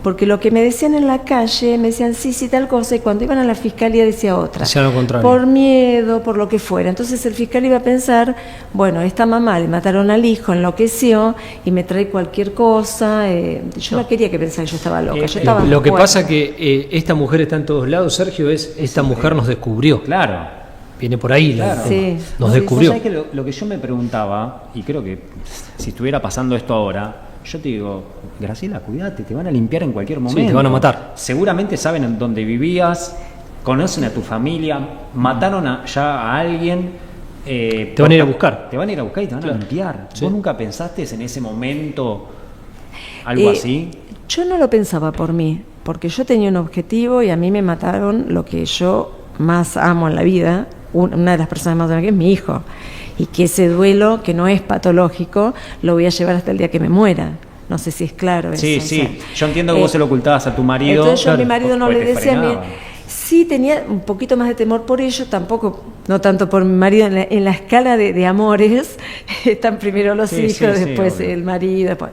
Speaker 3: Porque lo que me decían en la calle, me decían sí, tal cosa, y cuando iban a la fiscalía decía otra.
Speaker 2: Decían lo contrario.
Speaker 3: Por miedo, por lo que fuera. Entonces el fiscal iba a pensar, bueno, esta mamá le mataron al hijo, enloqueció y me trae cualquier cosa. Yo no quería que pensara que yo estaba loca. Yo estaba
Speaker 2: Lo que
Speaker 3: fuerte.
Speaker 2: pasa que esta mujer está en todos lados, Sergio, esta mujer nos descubrió.
Speaker 1: Claro.
Speaker 2: Viene por ahí,
Speaker 1: Claro.
Speaker 3: Sí.
Speaker 2: nos
Speaker 1: No,
Speaker 2: descubrió.
Speaker 1: ¿sabes qué? Lo que yo me preguntaba, y creo que si estuviera pasando esto ahora, yo te digo, Graciela, cuídate, te van a limpiar en cualquier momento.
Speaker 2: te van a matar.
Speaker 1: Seguramente saben en dónde vivías, conocen a tu familia, mataron ya a alguien.
Speaker 2: Te van a ir a buscar.
Speaker 1: Te van a ir a buscar y te van a limpiar.
Speaker 2: Sí.
Speaker 1: ¿Vos nunca pensaste en ese momento algo así?
Speaker 3: Yo no lo pensaba por mí, porque yo tenía un objetivo y a mí me mataron lo que yo más amo en la vida, una de las personas más que es mi hijo, y que ese duelo, que no es patológico, lo voy a llevar hasta el día que me muera. No sé si es claro eso.
Speaker 1: Sí,
Speaker 3: o sea,
Speaker 1: yo entiendo que vos se lo ocultabas a tu marido.
Speaker 3: Entonces yo a mi
Speaker 1: Claro,
Speaker 3: marido no
Speaker 1: porque
Speaker 3: le
Speaker 1: te
Speaker 3: decía a mí.
Speaker 1: frenaban.
Speaker 3: Sí tenía un poquito más de temor por ello, tampoco, no tanto por mi marido, en la escala de amores, están primero los
Speaker 1: Sí,
Speaker 3: hijos,
Speaker 1: sí,
Speaker 3: después
Speaker 1: obvio.
Speaker 3: el marido. Después.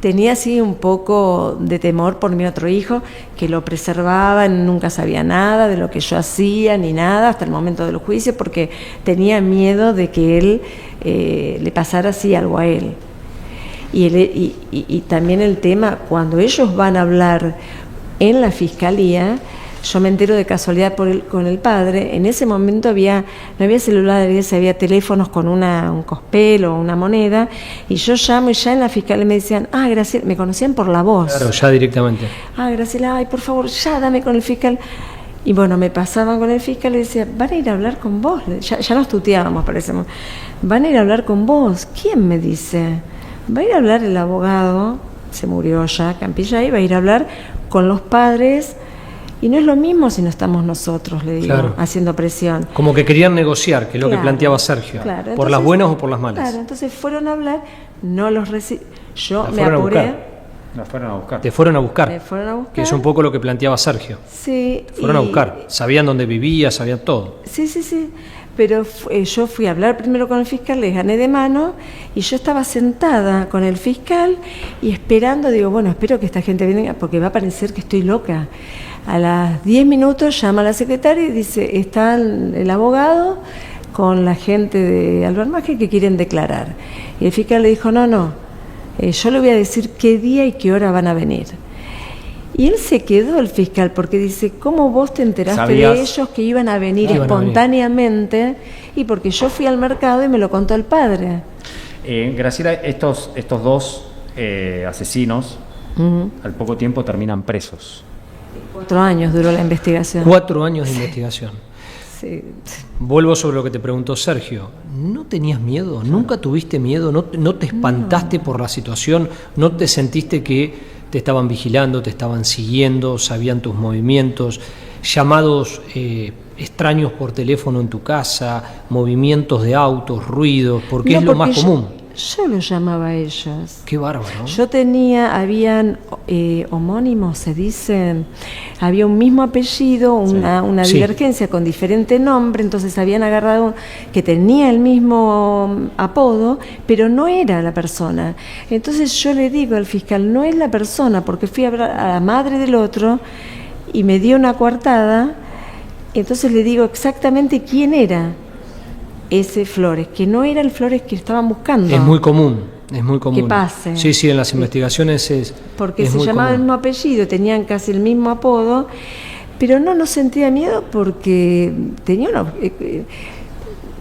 Speaker 3: Tenía así un poco de temor por mi otro hijo, que lo preservaba, nunca sabía nada de lo que yo hacía, ni nada, hasta el momento del juicio, porque tenía miedo de que él le pasara así algo a él. Y también el tema, cuando ellos van a hablar en la fiscalía, yo me entero de casualidad con el padre, en ese momento no había celulares, había teléfonos con un cospel o una moneda, y yo llamo y ya en la fiscalía me decían, Graciela, me conocían por la voz.
Speaker 2: Claro, ya directamente.
Speaker 3: Graciela, por favor, ya dame con el fiscal. Y bueno, me pasaban con el fiscal y decía, van a ir a hablar con vos. Ya nos tuteábamos, parecemos. Van a ir a hablar con vos. ¿Quién me dice? Va a ir a hablar el abogado, se murió ya, Campilla, y va a ir a hablar con los padres. Y no es lo mismo si no estamos nosotros, le digo,
Speaker 2: Claro.
Speaker 3: haciendo presión.
Speaker 2: Como que querían negociar, que es lo que
Speaker 3: Claro,
Speaker 2: planteaba Sergio.
Speaker 3: claro.
Speaker 2: Por
Speaker 3: Entonces,
Speaker 2: las buenas o por las malas.
Speaker 3: Claro, entonces fueron a hablar, no los recibí. Yo
Speaker 2: La
Speaker 3: me
Speaker 2: fueron a
Speaker 3: apuré.
Speaker 2: buscar.
Speaker 1: Nos fueron a buscar.
Speaker 2: Te fueron a buscar.
Speaker 3: Me fueron a buscar.
Speaker 2: Que es un poco lo que planteaba Sergio.
Speaker 3: Sí.
Speaker 2: Te fueron a buscar. Sabían dónde vivías, sabían todo.
Speaker 3: Sí. Pero yo fui a hablar primero con el fiscal, les gané de mano, y yo estaba sentada con el fiscal y esperando, digo, bueno, espero que esta gente venga, porque va a parecer que estoy loca. A las 10 minutos llama a la secretaria y dice, está el abogado con la gente de Albermaje que quieren declarar. Y el fiscal le dijo, no, yo le voy a decir qué día y qué hora van a venir. Y él se quedó, el fiscal, porque dice, ¿cómo vos te enteraste
Speaker 1: ¿Sabías?
Speaker 3: de ellos que iban a venir
Speaker 2: Que iban a venir.
Speaker 3: espontáneamente? Y porque yo fui al mercado y me lo contó el padre.
Speaker 1: Graciela, estos dos asesinos al poco tiempo terminan presos.
Speaker 3: 4 años duró la investigación.
Speaker 2: 4 años de investigación.
Speaker 3: Sí.
Speaker 2: Vuelvo sobre lo que te preguntó Sergio. ¿No tenías miedo? ¿Nunca tuviste miedo? ¿No te espantaste por la situación? ¿No te sentiste que te estaban vigilando, te estaban siguiendo, sabían tus movimientos, llamados extraños por teléfono en tu casa, movimientos de autos, ruidos? Porque
Speaker 3: No,
Speaker 2: es lo más
Speaker 3: porque
Speaker 2: común.
Speaker 3: Yo los llamaba a ellos.
Speaker 2: Qué bárbaro.
Speaker 3: Yo habían homónimos, se dicen, había un mismo apellido, una
Speaker 2: Sí.
Speaker 3: divergencia con diferente nombre, entonces habían agarrado que tenía el mismo apodo, pero no era la persona. Entonces yo le digo al fiscal, no es la persona, porque fui a hablar a la madre del otro y me dio una coartada, entonces le digo exactamente quién era ese Flores, que no era el Flores que estaban buscando.
Speaker 2: Es muy común. Es muy común.
Speaker 3: Que pase.
Speaker 2: Sí, en las investigaciones es.
Speaker 3: Porque
Speaker 2: es
Speaker 3: se
Speaker 2: muy
Speaker 3: llamaban el
Speaker 2: común.
Speaker 3: mismo apellido, tenían casi el mismo apodo, pero no sentía miedo porque tenía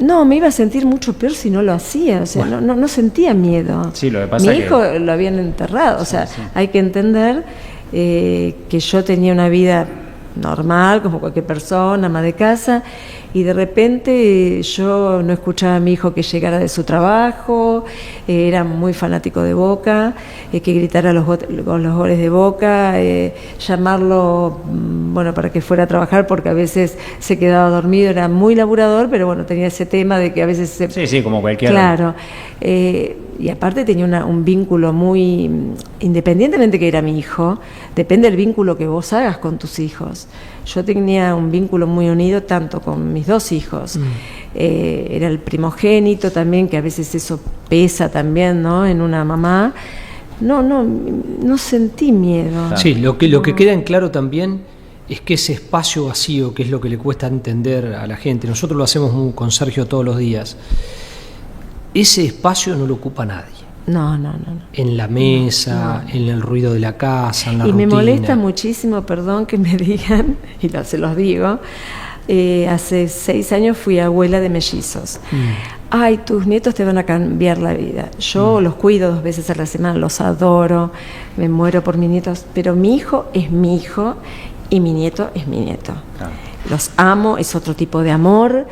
Speaker 3: no, me iba a sentir mucho peor si no lo hacía, o sea, no sentía miedo.
Speaker 1: Sí, lo que pasa
Speaker 3: Mi
Speaker 1: que-
Speaker 3: hijo lo habían enterrado, o sea, hay que entender que yo tenía una vida normal, como cualquier persona, ama de casa, y de repente yo no escuchaba a mi hijo que llegara de su trabajo, era muy fanático de Boca, que gritara los goles de Boca, llamarlo, bueno, para que fuera a trabajar, porque a veces se quedaba dormido, era muy laburador, pero bueno, tenía ese tema de que a veces
Speaker 1: Sí, como cualquiera.
Speaker 3: Claro, y aparte tenía un vínculo muy, independientemente que era mi hijo, depende del vínculo que vos hagas con tus hijos. Yo tenía un vínculo muy unido tanto con mis dos hijos. Era el primogénito también, que a veces eso pesa también, ¿no?, en una mamá. No sentí miedo.
Speaker 2: Claro. Sí, lo que queda en claro también es que ese espacio vacío, que es lo que le cuesta entender a la gente, nosotros lo hacemos con Sergio todos los días, ese espacio no lo ocupa nadie.
Speaker 3: No.
Speaker 2: En la mesa, en el ruido de la casa, en la rutina.
Speaker 3: Y me molesta muchísimo, perdón que me digan, y se los digo, hace 6 años fui abuela de mellizos. Ay, tus nietos te van a cambiar la vida. Yo los cuido 2 veces a la semana, los adoro, me muero por mis nietos, pero mi hijo es mi hijo y mi nieto es mi nieto. Claro. Los amo, es otro tipo de amor,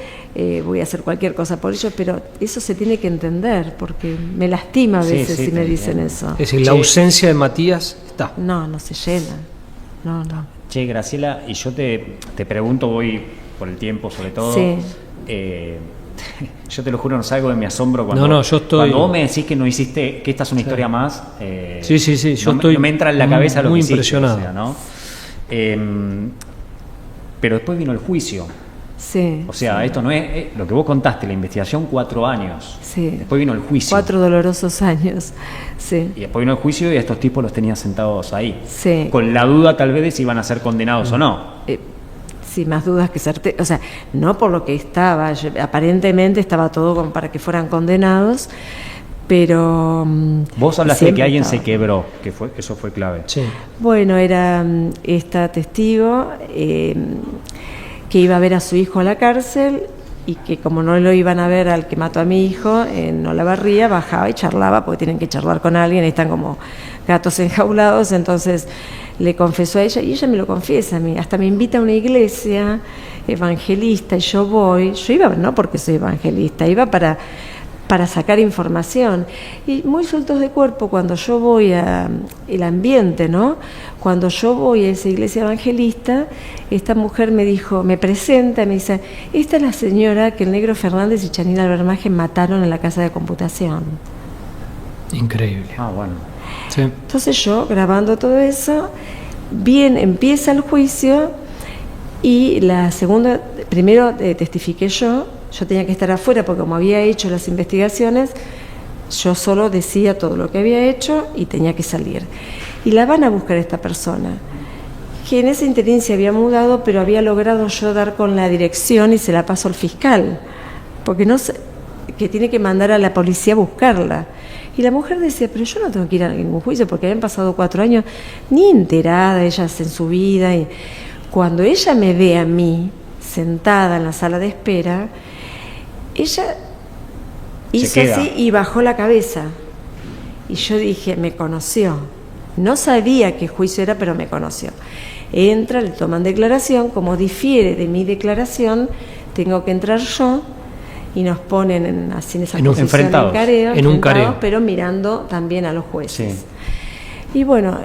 Speaker 3: voy a hacer cualquier cosa por ellos, pero eso se tiene que entender, porque me lastima a veces si me dicen eso.
Speaker 2: Es decir, la ausencia de Matías está.
Speaker 3: No se llena. No.
Speaker 1: Che, Graciela, y yo te pregunto, voy por el tiempo sobre todo.
Speaker 3: Sí.
Speaker 1: Yo te lo juro, no salgo de mi asombro cuando,
Speaker 2: yo estoy...
Speaker 1: cuando vos me decís que no hiciste, que esta es una historia más.
Speaker 2: Sí, yo estoy
Speaker 1: no me entra en la cabeza lo que hiciste,
Speaker 2: impresionado.
Speaker 1: O sea, ¿no? Pero después vino el juicio.
Speaker 3: Sí.
Speaker 1: O sea, esto no es lo que vos contaste, la investigación 4 años.
Speaker 3: Sí.
Speaker 1: Después vino el juicio.
Speaker 3: 4 dolorosos años. Sí.
Speaker 1: Y después vino el juicio y a estos tipos los tenías sentados ahí.
Speaker 3: Sí.
Speaker 1: Con la duda tal vez de si iban a ser condenados o no.
Speaker 3: Sí, más dudas que certeza. O sea, no por lo que estaba. Aparentemente estaba todo como para que fueran condenados. Pero
Speaker 1: vos hablaste de que alguien se quebró, eso fue clave.
Speaker 2: Sí.
Speaker 3: Bueno, era esta testigo que iba a ver a su hijo a la cárcel y que como no lo iban a ver al que mató a mi hijo en Olavarría, bajaba y charlaba, porque tienen que charlar con alguien, están como gatos enjaulados, entonces le confesó a ella y ella me lo confiesa a mí, hasta me invita a una iglesia evangelista y yo iba no porque soy evangelista, iba para sacar información, y muy sueltos de cuerpo cuando yo voy el ambiente, ¿no? Cuando yo voy a esa iglesia evangelista, esta mujer me presenta, me dice, esta es la señora que el Negro Fernández y Chanina Albermaje mataron en la casa de computación.
Speaker 2: Increíble.
Speaker 1: Bueno.
Speaker 2: Sí.
Speaker 3: Entonces yo, grabando todo eso, empieza el juicio, y primero testifiqué yo tenía que estar afuera porque como había hecho las investigaciones, yo solo decía todo lo que había hecho y tenía que salir. Y la van a buscar esta persona, que en esa interín se había mudado, pero había logrado yo dar con la dirección y se la paso al fiscal, porque que tiene que mandar a la policía a buscarla. Y la mujer decía, pero yo no tengo que ir a ningún juicio porque habían pasado 4 años, ni enterada ellas en su vida. Y cuando ella me ve a mí sentada en la sala de espera, ella hizo así y bajó la cabeza. Y yo dije, me conoció. No sabía qué juicio era, pero me conoció. Entra, le toman declaración, como difiere de mi declaración, tengo que entrar yo, y nos ponen así en esa posición en un careo, pero mirando también a los jueces. Sí. Y bueno,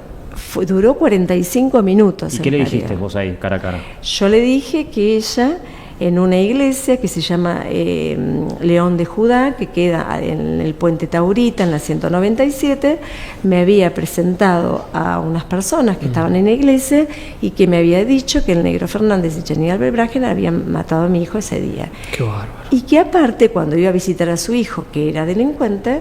Speaker 3: duró 45 minutos.
Speaker 1: ¿Y qué le dijiste vos ahí, cara a cara?
Speaker 3: Yo le dije que ella, en una iglesia que se llama León de Judá, que queda en el Puente Taurita, en la 197, me había presentado a unas personas que estaban en la iglesia y que me había dicho que el Negro Fernández y Chanina Albermaje habían matado a mi hijo ese día.
Speaker 2: Qué bárbaro.
Speaker 3: Y que aparte, cuando iba a visitar a su hijo, que era delincuente,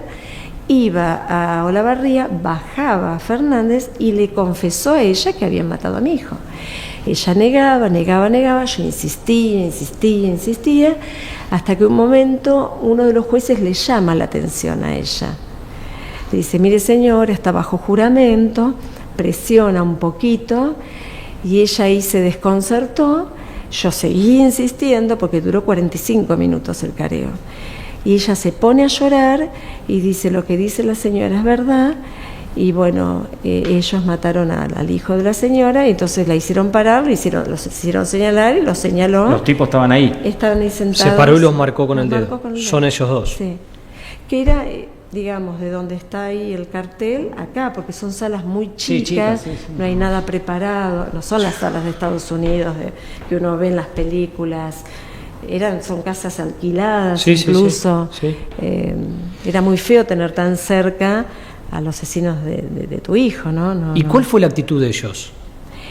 Speaker 3: iba a Olavarría, bajaba a Fernández y le confesó a ella que habían matado a mi hijo. Ella negaba, yo insistía, hasta que un momento uno de los jueces le llama la atención a ella. Le dice, mire señora, está bajo juramento, presiona un poquito, y ella ahí se desconcertó. Yo seguí insistiendo porque duró 45 minutos el careo. Y ella se pone a llorar y dice, lo que dice la señora es verdad. Y bueno, ellos mataron al hijo de la señora y entonces la hicieron parar, los hicieron señalar y los señaló.
Speaker 1: Los tipos estaban ahí.
Speaker 3: Estaban ahí sentados.
Speaker 2: Se paró y los marcó con el dedo. Son ellos dos.
Speaker 3: Sí. Que era, digamos, de donde está ahí el cartel, acá, porque son salas muy chicas,
Speaker 1: sí.
Speaker 3: No hay nada preparado, no son las salas de Estados Unidos que uno ve en las películas. Son casas alquiladas, incluso.
Speaker 2: Sí.
Speaker 3: Era muy feo tener tan cerca a los asesinos de tu hijo, ¿no?
Speaker 2: ¿Y cuál fue la actitud de ellos,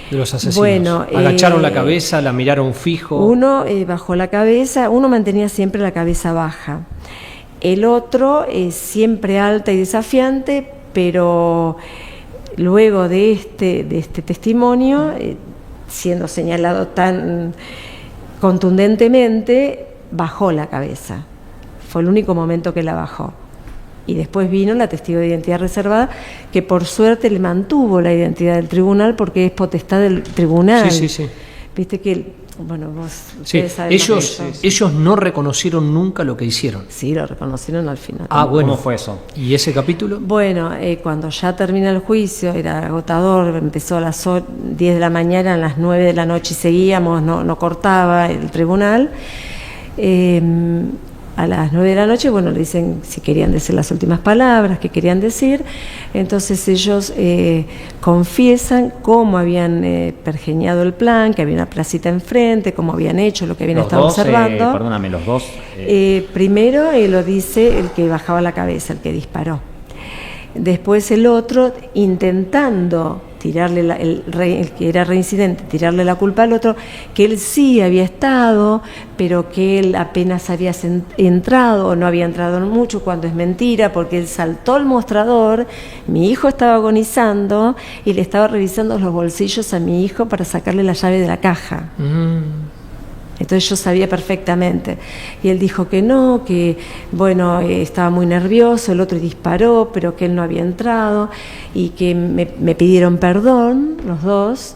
Speaker 2: de los asesinos?
Speaker 3: Bueno,
Speaker 2: ¿agacharon la cabeza, la miraron fijo?
Speaker 3: Uno bajó la cabeza, uno mantenía siempre la cabeza baja. El otro siempre alta y desafiante, pero luego de este testimonio, siendo señalado tan contundentemente, bajó la cabeza. Fue el único momento que la bajó. Y después vino la testigo de identidad reservada, que por suerte le mantuvo la identidad del tribunal porque es potestad del tribunal.
Speaker 2: Sí.
Speaker 3: Viste que, bueno, ustedes saben
Speaker 2: ellos no reconocieron nunca lo que hicieron.
Speaker 3: Sí, lo reconocieron al final.
Speaker 2: Bueno.
Speaker 1: ¿Cómo fue eso?
Speaker 2: ¿Y ese capítulo?
Speaker 3: Bueno, cuando ya termina el juicio, era agotador, empezó a las 10 de la mañana, a las 9 de la noche y seguíamos, no cortaba el tribunal. A las 9 de la noche, bueno, le dicen si querían decir las últimas palabras, qué querían decir. Entonces ellos confiesan cómo habían pergeñado el plan, que había una placita enfrente, cómo habían hecho, lo que habían estado observando.
Speaker 1: Perdóname, los dos.
Speaker 3: Primero lo dice el que bajaba la cabeza, el que disparó. Después el otro intentando tirarle el que era reincidente, tirarle la culpa al otro, que él sí había estado, pero que él apenas había entrado o no había entrado mucho, cuando es mentira, porque él saltó al mostrador, mi hijo estaba agonizando y le estaba revisando los bolsillos a mi hijo para sacarle la llave de la caja. Entonces yo sabía perfectamente. Y él dijo que no, que bueno, estaba muy nervioso, el otro disparó, pero que él no había entrado y que me pidieron perdón, los dos.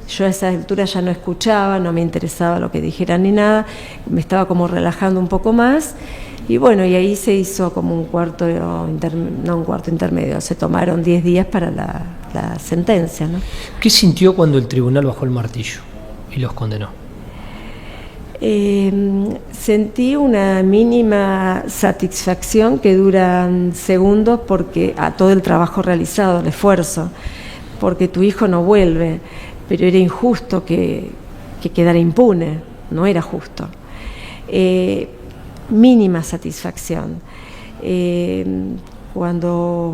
Speaker 3: Yo a esa altura ya no escuchaba, no me interesaba lo que dijeran ni nada, me estaba como relajando un poco más. Y bueno, y ahí se hizo como un cuarto intermedio, se tomaron 10 días para la sentencia, ¿no?
Speaker 2: ¿Qué sintió cuando el tribunal bajó el martillo y los condenó?
Speaker 3: Sentí una mínima satisfacción que dura segundos porque a todo el trabajo realizado, el esfuerzo, porque tu hijo no vuelve, pero era injusto que quedara impune, no era justo. Mínima satisfacción. Cuando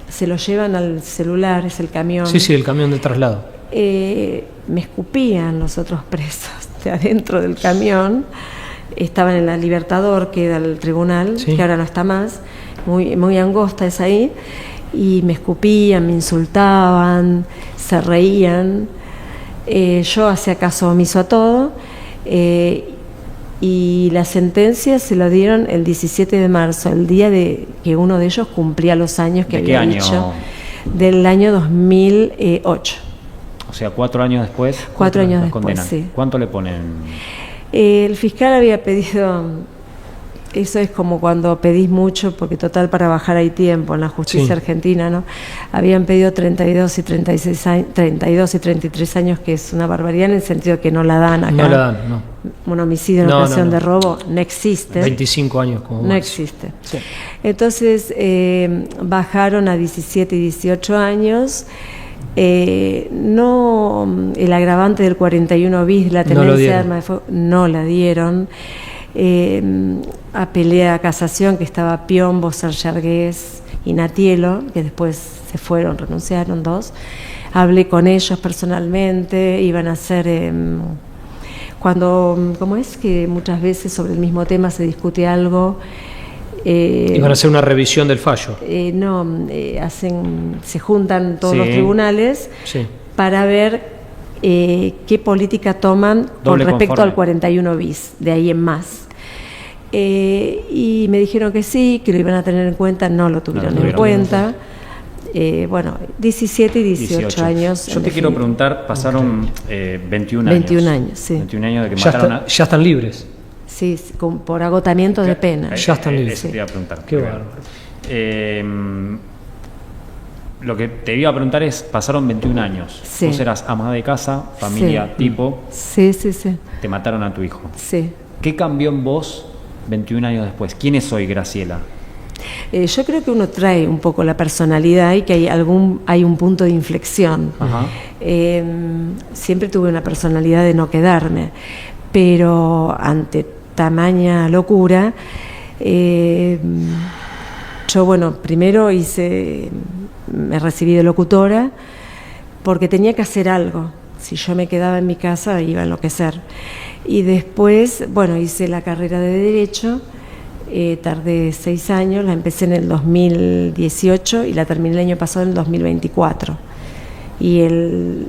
Speaker 3: se lo llevan al celular, es el camión.
Speaker 2: Sí, el camión de traslado.
Speaker 3: Me escupían los otros presos de adentro del camión. Estaban en la Libertador, que era el tribunal, que ahora no está más, muy angosta es ahí, y me escupían, me insultaban, se reían. Yo hacía caso omiso a todo, y la sentencia se la dieron el 17 de marzo, el día de que uno de ellos cumplía los años que había dicho, del año 2008.
Speaker 1: O sea, 4 años después.
Speaker 3: 4 años después, sí.
Speaker 1: ¿Cuánto le ponen?
Speaker 3: El fiscal había pedido, eso es como cuando pedís mucho, porque total para bajar hay tiempo en la justicia argentina, ¿no? Habían pedido 32 y 33 años, que es una barbaridad en el sentido que no la dan acá.
Speaker 2: No la dan, no.
Speaker 3: Un homicidio en ocasión de robo no existe.
Speaker 2: 25 años como
Speaker 3: no
Speaker 2: más.
Speaker 3: Existe. Sí. Entonces bajaron a 17 y 18 años. No, el agravante del 41 bis, la tenencia de arma de fuego, no la dieron. Apelé a casación, que estaba Piombo, Sarjargués y Natielo, que después se fueron, renunciaron 2. Hablé con ellos personalmente, iban a hacer, ¿cómo es que muchas veces sobre el mismo tema se discute algo?
Speaker 2: Iban a hacer una revisión del fallo.
Speaker 3: Se juntan todos los tribunales para ver qué política toman con respecto al 41 bis, de ahí en más. Y me dijeron que sí, que lo iban a tener en cuenta, no lo tuvieron en cuenta. 17 y 18 años.
Speaker 1: Yo te quiero preguntar, pasaron 21 años.
Speaker 3: 21 años, sí.
Speaker 1: 21 años de que mataron
Speaker 2: ya están libres.
Speaker 3: Sí, por agotamiento de pena.
Speaker 2: Ya están libres.
Speaker 1: Eso te iba a preguntar.
Speaker 2: Qué bárbaro.
Speaker 1: lo que te iba a preguntar es, pasaron 21 años.
Speaker 3: Sí.
Speaker 1: Vos eras ama de casa, familia
Speaker 3: Sí.
Speaker 1: tipo,
Speaker 3: Sí, sí, sí.
Speaker 1: te mataron a tu hijo.
Speaker 3: Sí.
Speaker 1: ¿Qué cambió en vos 21 años después? ¿Quién es hoy Graciela?
Speaker 3: Yo creo que uno trae un poco la personalidad y que hay un punto de inflexión.
Speaker 1: Ajá.
Speaker 3: Siempre tuve una personalidad de no quedarme, pero ante tamaña locura, yo, bueno, primero me recibí de locutora porque tenía que hacer algo. Si yo me quedaba en mi casa iba a enloquecer. Y después, bueno, hice la carrera de Derecho. Tardé 6 años, la empecé en el 2018 y la terminé el año pasado en el 2024. Y el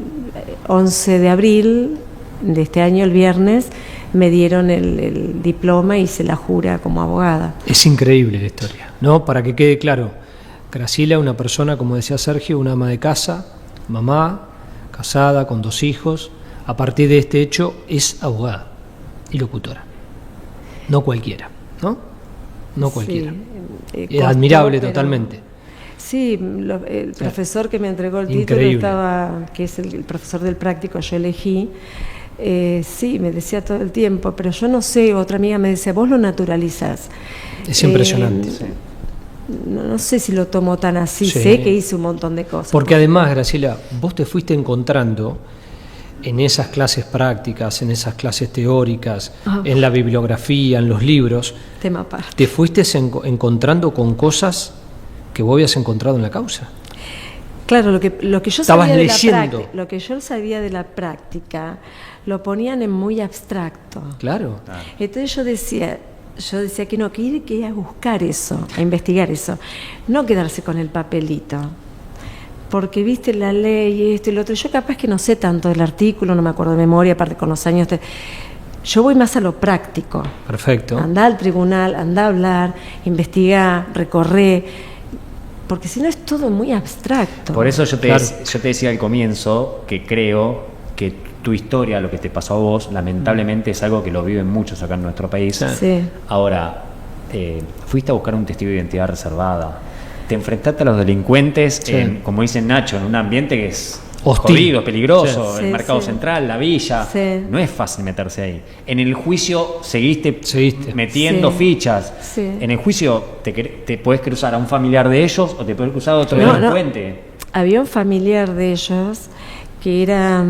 Speaker 3: 11 de abril de este año, el viernes, me dieron el diploma y hice la jura como abogada.
Speaker 2: Es increíble la historia, ¿no? Para que quede claro, Graciela, una persona, como decía Sergio, una ama de casa, mamá, casada, con 2 hijos. A partir de este hecho, es abogada y locutora. No cualquiera, ¿no? No cualquiera.
Speaker 3: Sí,
Speaker 2: Es admirable
Speaker 3: pero,
Speaker 2: totalmente.
Speaker 3: Sí, el profesor que me entregó el título
Speaker 2: Increíble.
Speaker 3: que es el profesor del práctico, yo elegí, sí, me decía todo el tiempo, pero yo no sé, otra amiga me decía, vos lo naturalizás.
Speaker 2: Es impresionante.
Speaker 3: No sé si lo tomo tan así,
Speaker 2: Sí.
Speaker 3: sé que hice un montón de cosas.
Speaker 2: Porque además, Graciela, vos te fuiste encontrando en esas clases prácticas, en esas clases teóricas, en la bibliografía, en los libros,
Speaker 3: Tema aparte.
Speaker 2: te fuiste encontrando con cosas que vos habías encontrado en la causa.
Speaker 3: Claro, lo que yo
Speaker 2: Estabas
Speaker 3: sabía
Speaker 2: leyendo.
Speaker 3: lo que yo sabía de la práctica, lo ponían en muy abstracto.
Speaker 2: Claro.
Speaker 3: Entonces yo decía que no, que ir que a buscar eso, a investigar eso, no quedarse con el papelito. Porque viste la ley, esto y lo otro. Yo capaz que no sé tanto del artículo, no me acuerdo de memoria, aparte con los años. Yo voy más a lo práctico.
Speaker 2: Perfecto.
Speaker 3: Andá al tribunal, andá a hablar, investigar, recorrer, porque si no es todo muy abstracto.
Speaker 1: Por eso yo te
Speaker 2: Claro.
Speaker 1: decía al comienzo que creo que tu historia, lo que te pasó a vos, lamentablemente es algo que lo viven muchos acá en nuestro país.
Speaker 3: Sí.
Speaker 1: Ahora, fuiste a buscar un testigo de identidad reservada. Te enfrentaste a los delincuentes,
Speaker 2: Sí.
Speaker 1: como dice Nacho, en un ambiente que es
Speaker 2: Hostil.
Speaker 1: jodido, peligroso,
Speaker 3: Sí.
Speaker 1: el
Speaker 3: Sí,
Speaker 1: mercado
Speaker 3: sí.
Speaker 1: central, la villa.
Speaker 3: Sí.
Speaker 1: No es fácil meterse ahí. En el juicio seguiste metiendo
Speaker 3: Sí.
Speaker 1: fichas.
Speaker 3: Sí.
Speaker 1: En el juicio te puedes cruzar a un familiar de ellos o te puedes cruzar a otro
Speaker 3: No,
Speaker 1: delincuente.
Speaker 3: Había un familiar de ellos que era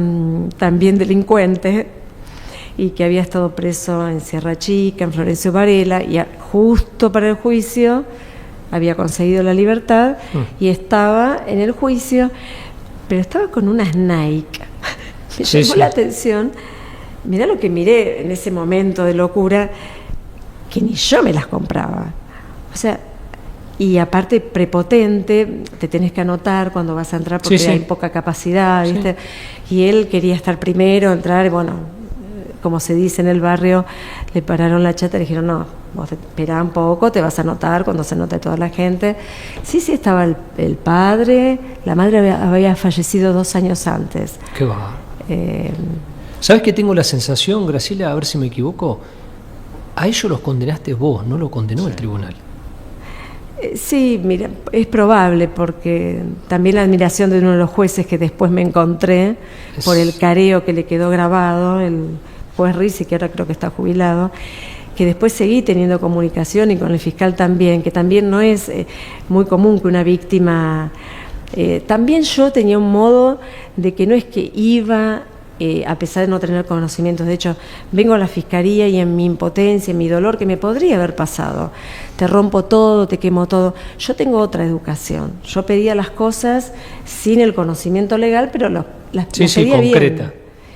Speaker 3: también delincuente y que había estado preso en Sierra Chica, en Florencio Varela, y justo para el juicio había conseguido la libertad y estaba en el juicio, pero estaba con unas Nike. Me
Speaker 2: Sí,
Speaker 3: llamó
Speaker 2: sí.
Speaker 3: la atención. Mirá lo que miré en ese momento de locura, que ni yo me las compraba. O sea, y aparte prepotente, te tenés que anotar cuando vas a entrar porque
Speaker 2: Sí, sí.
Speaker 3: hay poca capacidad,
Speaker 2: Sí.
Speaker 3: ¿viste? Y él quería estar primero, entrar, y bueno, como se dice en el barrio, le pararon la chata y le dijeron, no, vos esperá un poco, te vas a anotar cuando se anote toda la gente. Sí, estaba el padre, la madre había fallecido 2 años antes.
Speaker 2: ¿Qué va?
Speaker 3: Eh,
Speaker 2: ¿Sabes que tengo la sensación, Graciela, a ver si me equivoco? A ellos los condenaste vos, no lo condenó el tribunal.
Speaker 3: Sí, mira, es probable porque también la admiración de uno de los jueces que después me encontré por el careo que le quedó grabado, el juez Rizzi, que ahora creo que está jubilado, que después seguí teniendo comunicación y con el fiscal también, que también no es muy común que una víctima... también yo tenía un modo de que no es que iba... a pesar de no tener conocimientos, de hecho, vengo a la fiscalía y en mi impotencia, en mi dolor, que me podría haber pasado, te rompo todo, te quemo todo. Yo tengo otra educación. Yo pedía las cosas sin el conocimiento legal, pero las pedía
Speaker 2: concreta.
Speaker 3: bien.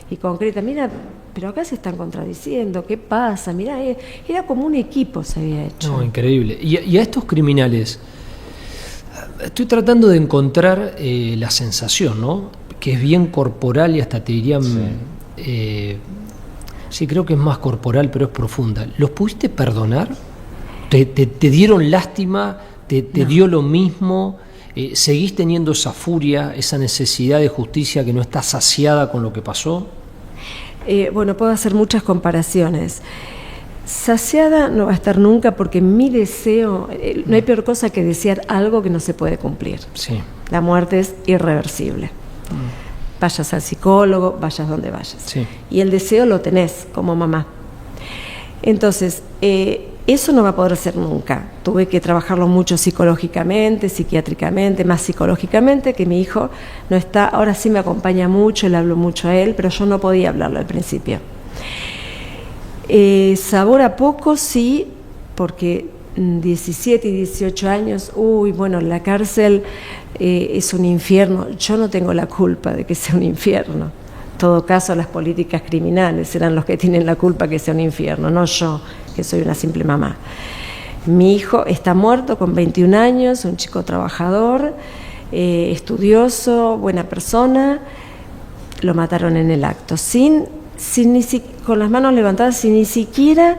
Speaker 3: Y concreta. Mira, pero acá se están contradiciendo, ¿qué pasa? Mira, era como un equipo se había hecho.
Speaker 2: No, increíble. Y a estos criminales, estoy tratando de encontrar la sensación, ¿no? Que es bien corporal y hasta te diría, sí, creo que es más corporal, pero es profunda. ¿Los pudiste perdonar? ¿Te dieron lástima? ¿Te dio lo mismo? ¿Seguís teniendo esa furia, esa necesidad de justicia que no está saciada con lo que pasó?
Speaker 3: Bueno, puedo hacer muchas comparaciones. saciada no va a estar nunca, porque mi deseo, no hay peor cosa que desear algo que no se puede cumplir.
Speaker 2: Sí.
Speaker 3: La muerte es irreversible. Vayas al psicólogo, vayas donde vayas.
Speaker 2: Sí.
Speaker 3: Y el deseo lo tenés como mamá. Entonces, eso no va a poder ser nunca. Tuve que trabajarlo mucho psicológicamente, psiquiátricamente, más psicológicamente, que mi hijo no está, ahora sí me acompaña mucho, le hablo mucho a él, pero yo no podía hablarlo al principio. Sabor a poco, sí, porque 17 y 18 años, la cárcel es un infierno. Yo no tengo la culpa de que sea un infierno. En todo caso, las políticas criminales serán los que tienen la culpa que sea un infierno, no yo, que soy una simple mamá. Mi hijo está muerto con 21 años, un chico trabajador, estudioso, buena persona. Lo mataron en el acto, con las manos levantadas, sin ni siquiera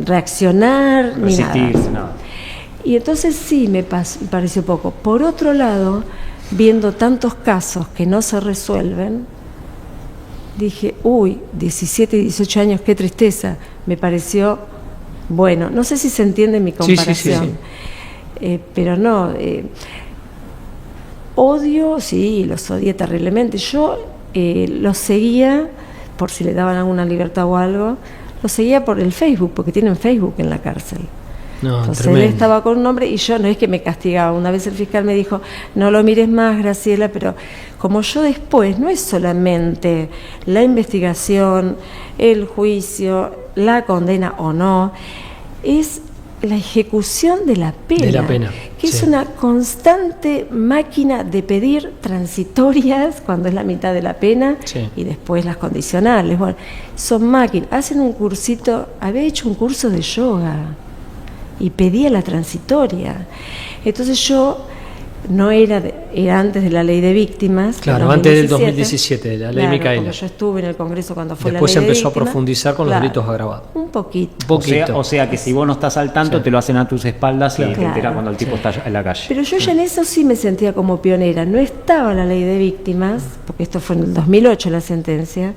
Speaker 3: reaccionar, ni nada. Y entonces sí me pareció poco. Por otro lado, viendo tantos casos que no se resuelven, dije, 17 y 18 años, qué tristeza. Me pareció, bueno, no sé si se entiende mi comparación, sí. Pero no, odio, sí, los odié terriblemente. Yo los seguía, por si le daban alguna libertad o algo, los seguía por el Facebook, porque tienen Facebook en la cárcel.
Speaker 2: No,
Speaker 3: entonces
Speaker 2: tremendo.
Speaker 3: Él estaba con un nombre y yo no es que me castigaba. Una vez el fiscal me dijo, no lo mires más, Graciela, pero como yo después, no es solamente la investigación, el juicio, la condena o no, es la ejecución de la pena, que sí. Es una constante máquina de pedir transitorias cuando es la mitad de la pena, sí. Y después las condicionales. Bueno, son máquinas, hacen un cursito, había hecho un curso de yoga y pedía la transitoria. Entonces yo no era antes de la ley de víctimas.
Speaker 2: Claro, antes del 2017, de la ley Micaela.
Speaker 3: Porque yo estuve en el Congreso cuando fue
Speaker 2: después
Speaker 3: la ley de víctimas.
Speaker 2: Después se empezó a profundizar con los delitos agravados.
Speaker 3: Un poquito.
Speaker 1: O sea que si vos no estás al tanto, sí. Te lo hacen a tus espaldas, claro. Y te enteras cuando el tipo está en la calle.
Speaker 3: Pero yo ya en eso sí me sentía como pionera. No estaba la ley de víctimas, porque esto fue en el 2008 la sentencia,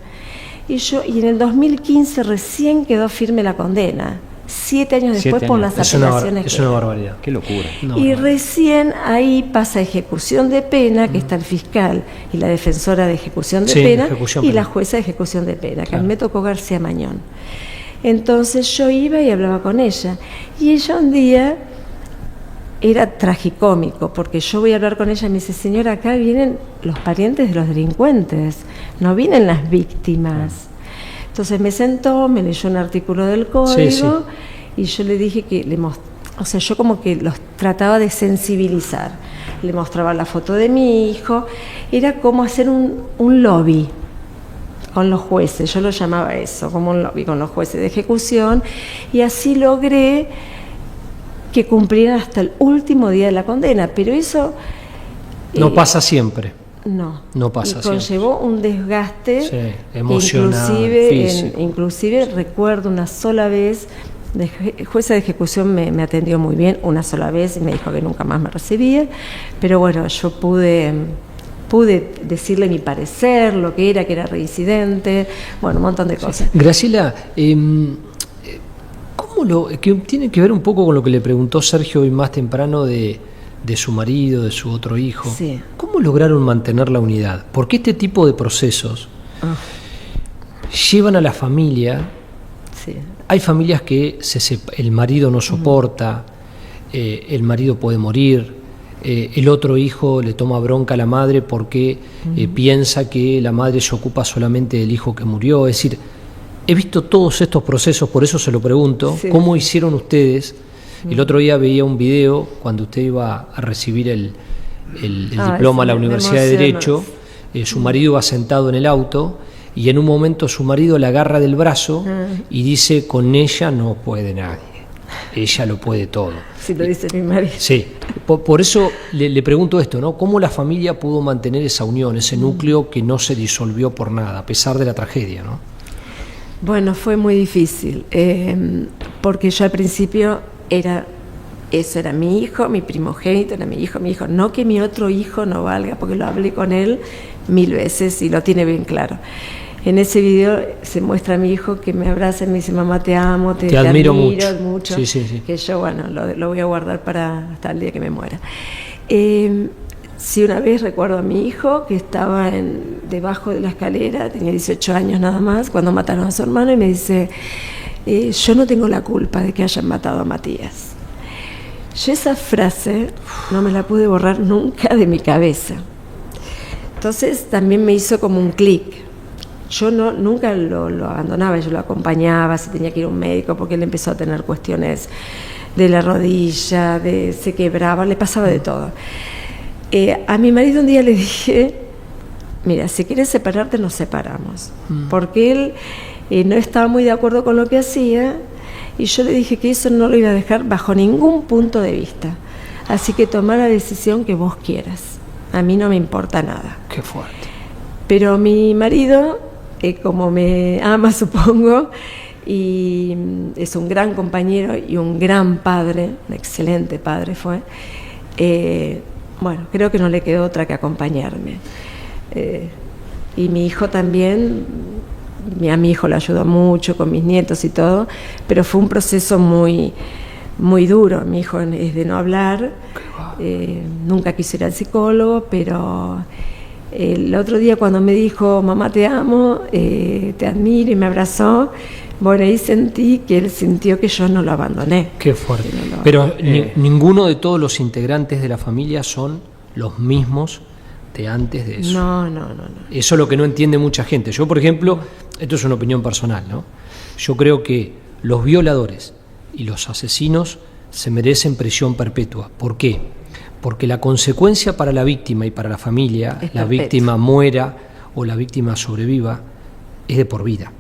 Speaker 3: y en el 2015 recién quedó firme la condena. 7 años después por las apelaciones.
Speaker 2: Es una barbaridad.
Speaker 1: Qué locura.
Speaker 3: Y recién ahí pasa ejecución de pena, que está el fiscal y la defensora de ejecución de pena, y la jueza de ejecución de pena, que a mí me tocó García Mañón. Entonces yo iba y hablaba con ella. Y ella un día era tragicómico, porque yo voy a hablar con ella y me dice, señora, acá vienen los parientes de los delincuentes, no vienen las víctimas. Entonces me sentó, me leyó un artículo del código, y yo le dije que yo como que los trataba de sensibilizar. Le mostraba la foto de mi hijo, era como hacer un lobby con los jueces, yo lo llamaba eso, como un lobby con los jueces de ejecución, y así logré que cumplieran hasta el último día de la condena, pero eso...
Speaker 2: no pasa siempre.
Speaker 3: No
Speaker 2: pasa.
Speaker 3: Y conllevó un desgaste
Speaker 2: emocional,
Speaker 3: inclusive recuerdo una sola vez, jueza de ejecución me atendió muy bien, una sola vez, y me dijo que nunca más me recibía, pero bueno, yo pude decirle mi parecer, lo que era reincidente, bueno, un montón de cosas.
Speaker 2: Graciela, que tiene que ver un poco con lo que le preguntó Sergio hoy más temprano de su marido, de su otro hijo.
Speaker 3: Sí.
Speaker 2: ¿Cómo lograron mantener la unidad? Porque este tipo de procesos llevan a la familia.
Speaker 3: Sí.
Speaker 2: Hay familias que el marido no soporta, el marido puede morir, el otro hijo le toma bronca a la madre porque piensa que la madre se ocupa solamente del hijo que murió. Es decir, he visto todos estos procesos, por eso se lo pregunto, sí. ¿Cómo hicieron ustedes? El otro día veía un video cuando usted iba a recibir el diploma a la Universidad de Derecho, su marido iba sentado en el auto y en un momento su marido la agarra del brazo y dice, con ella no puede nadie, ella lo puede todo.
Speaker 3: Sí, lo dice mi marido.
Speaker 2: Sí, por eso le pregunto esto, ¿no? ¿Cómo la familia pudo mantener esa unión, ese núcleo que no se disolvió por nada, a pesar de la tragedia, ¿no?
Speaker 3: Bueno, fue muy difícil, porque yo al principio eso era mi hijo, mi primogénito, era mi hijo, no que mi otro hijo no valga, porque lo hablé con él 1000 veces y lo tiene bien claro. En ese video se muestra a mi hijo que me abraza y me dice, mamá, te amo,
Speaker 2: te admiro mucho.
Speaker 3: Sí,
Speaker 2: sí.
Speaker 3: Que yo, bueno, lo voy a guardar para hasta el día que me muera. Sí, una vez recuerdo a mi hijo que estaba debajo de la escalera, tenía 18 años nada más, cuando mataron a su hermano, y me dice, yo no tengo la culpa de que hayan matado a Matías. Yo esa frase no me la pude borrar nunca de mi cabeza. Entonces también me hizo como un clic. Yo nunca lo abandonaba, yo lo acompañaba, si tenía que ir a un médico, porque él empezó a tener cuestiones de la rodilla, se quebraba, le pasaba de todo. A mi marido un día le dije, mira, si quieres separarte, nos separamos. Porque él no estaba muy de acuerdo con lo que hacía, y yo le dije que eso no lo iba a dejar bajo ningún punto de vista. Así que toma la decisión que vos quieras. A mí no me importa nada.
Speaker 2: Qué fuerte.
Speaker 3: Pero mi marido, como me ama, supongo, y es un gran compañero y un gran padre, un excelente padre fue, bueno, creo que no le quedó otra que acompañarme. Y mi hijo también, a mi hijo le ayudó mucho con mis nietos y todo, pero fue un proceso muy, muy duro. Mi hijo es de no hablar, nunca quiso ir al psicólogo, pero el otro día cuando me dijo, mamá, te amo, te admiro, y me abrazó, bueno, ahí sentí que él sintió que yo no lo abandoné.
Speaker 2: Qué fuerte. Pero ninguno de todos los integrantes de la familia son los mismos de antes de eso.
Speaker 3: No.
Speaker 2: Eso es lo que no entiende mucha gente. Yo, por ejemplo, esto es una opinión personal, ¿no? Yo creo que los violadores y los asesinos se merecen prisión perpetua. ¿Por qué? Porque la consecuencia para la víctima y para la familia, la víctima muera o la víctima sobreviva, es de por vida.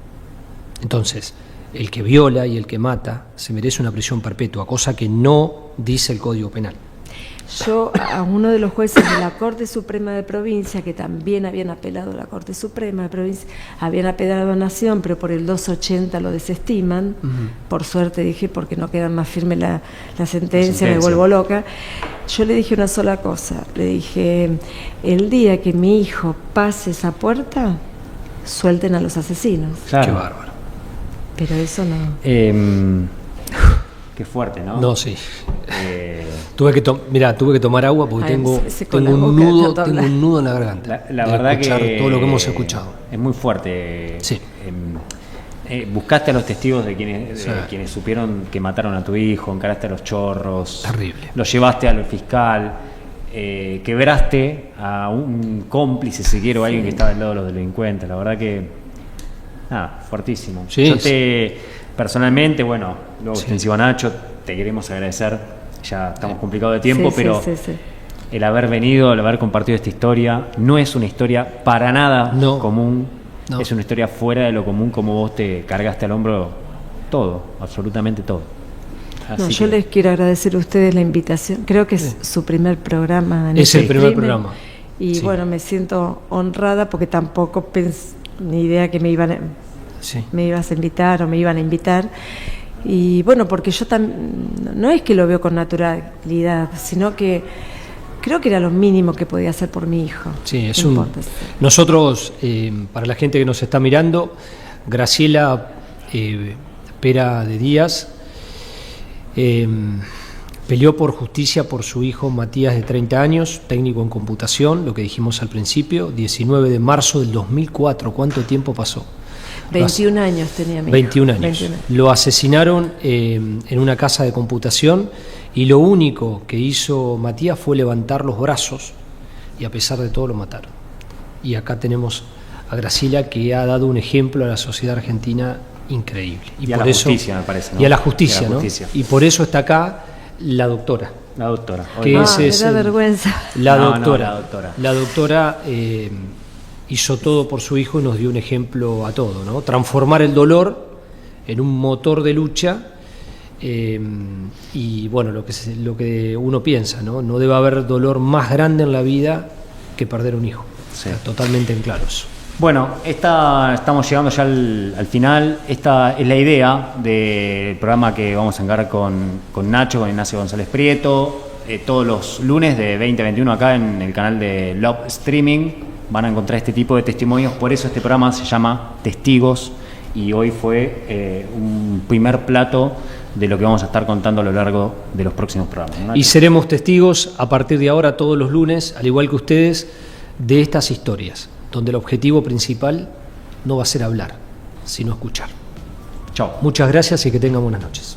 Speaker 2: Entonces, el que viola y el que mata se merece una prisión perpetua, cosa que no dice el Código Penal.
Speaker 3: Yo a uno de los jueces de la Corte Suprema de Provincia, que también habían apelado a la Corte Suprema de Provincia, habían apelado a Nación, pero por el 280 lo desestiman. Por suerte, dije, porque no queda más firme la sentencia, me vuelvo loca. Yo le dije una sola cosa, le dije, el día que mi hijo pase esa puerta, suelten a los asesinos.
Speaker 1: Claro.
Speaker 2: Qué bárbaro.
Speaker 3: Pero eso no.
Speaker 1: Qué fuerte, ¿no?
Speaker 2: No, sí. Tuve que tomar agua porque tengo un nudo en la garganta.
Speaker 1: La verdad que
Speaker 2: todo lo que hemos escuchado.
Speaker 1: Es muy fuerte.
Speaker 2: Sí.
Speaker 1: Buscaste a los testigos de quienes supieron que mataron a tu hijo, encaraste a los chorros.
Speaker 2: Terrible.
Speaker 1: Lo llevaste al fiscal, quebraste a un cómplice, si quiero, alguien que estaba del lado de los delincuentes. La verdad que, nada, fuertísimo.
Speaker 2: Sí,
Speaker 1: Yo personalmente, bueno, luego extensivo a Nacho, te queremos agradecer. Ya estamos complicados de tiempo, pero el haber venido, el haber compartido esta historia, no es una historia para nada común. No. Es una historia fuera de lo común, como vos te cargaste al hombro todo, absolutamente todo.
Speaker 3: Yo les quiero agradecer a ustedes la invitación. Creo que es su primer programa.
Speaker 2: Es el primer programa.
Speaker 3: Y bueno, me siento honrada porque tampoco pensé ni idea que me ibas a invitar o me iban a invitar. Y bueno, porque yo no es que lo veo con naturalidad, sino que creo que era lo mínimo que podía hacer por mi hijo.
Speaker 2: Sí, nosotros, para la gente que nos está mirando, Graciela Pera de Díaz peleó por justicia por su hijo Matías, de 30 años, técnico en computación, lo que dijimos al principio, 19 de marzo del 2004. ¿Cuánto tiempo pasó?
Speaker 3: 21 años tenía mi hijo.
Speaker 2: 21 años. Lo asesinaron en una casa de computación. Y lo único que hizo Matías fue levantar los brazos, y a pesar de todo lo mataron. Y acá tenemos a Graciela, que ha dado un ejemplo a la sociedad argentina increíble.
Speaker 1: Y a la justicia, me parece, ¿no?
Speaker 2: Y a la justicia, ¿no? Y por eso está acá la doctora.
Speaker 1: La doctora.
Speaker 3: Me da vergüenza.
Speaker 2: La doctora hizo todo por su hijo y nos dio un ejemplo a todo, ¿no? Transformar el dolor en un motor de lucha. Y bueno, lo que uno piensa, ¿no? No debe haber dolor más grande en la vida que perder un hijo.
Speaker 1: Sí.
Speaker 2: Está totalmente en claro eso.
Speaker 1: Bueno, estamos llegando ya al final. Esta es la idea del programa que vamos a encargar con Nacho, con Ignacio González Prieto, todos los lunes de 20 a 21 acá en el canal de Love Streaming. van a encontrar este tipo de testimonios. Por eso este programa se llama Testigos, y hoy fue un primer plato de lo que vamos a estar contando a lo largo de los próximos programas, ¿no?
Speaker 2: Y seremos testigos a partir de ahora todos los lunes, al igual que ustedes, de estas historias, donde el objetivo principal no va a ser hablar, sino escuchar.
Speaker 1: Chao.
Speaker 2: Muchas gracias y que tengan buenas noches.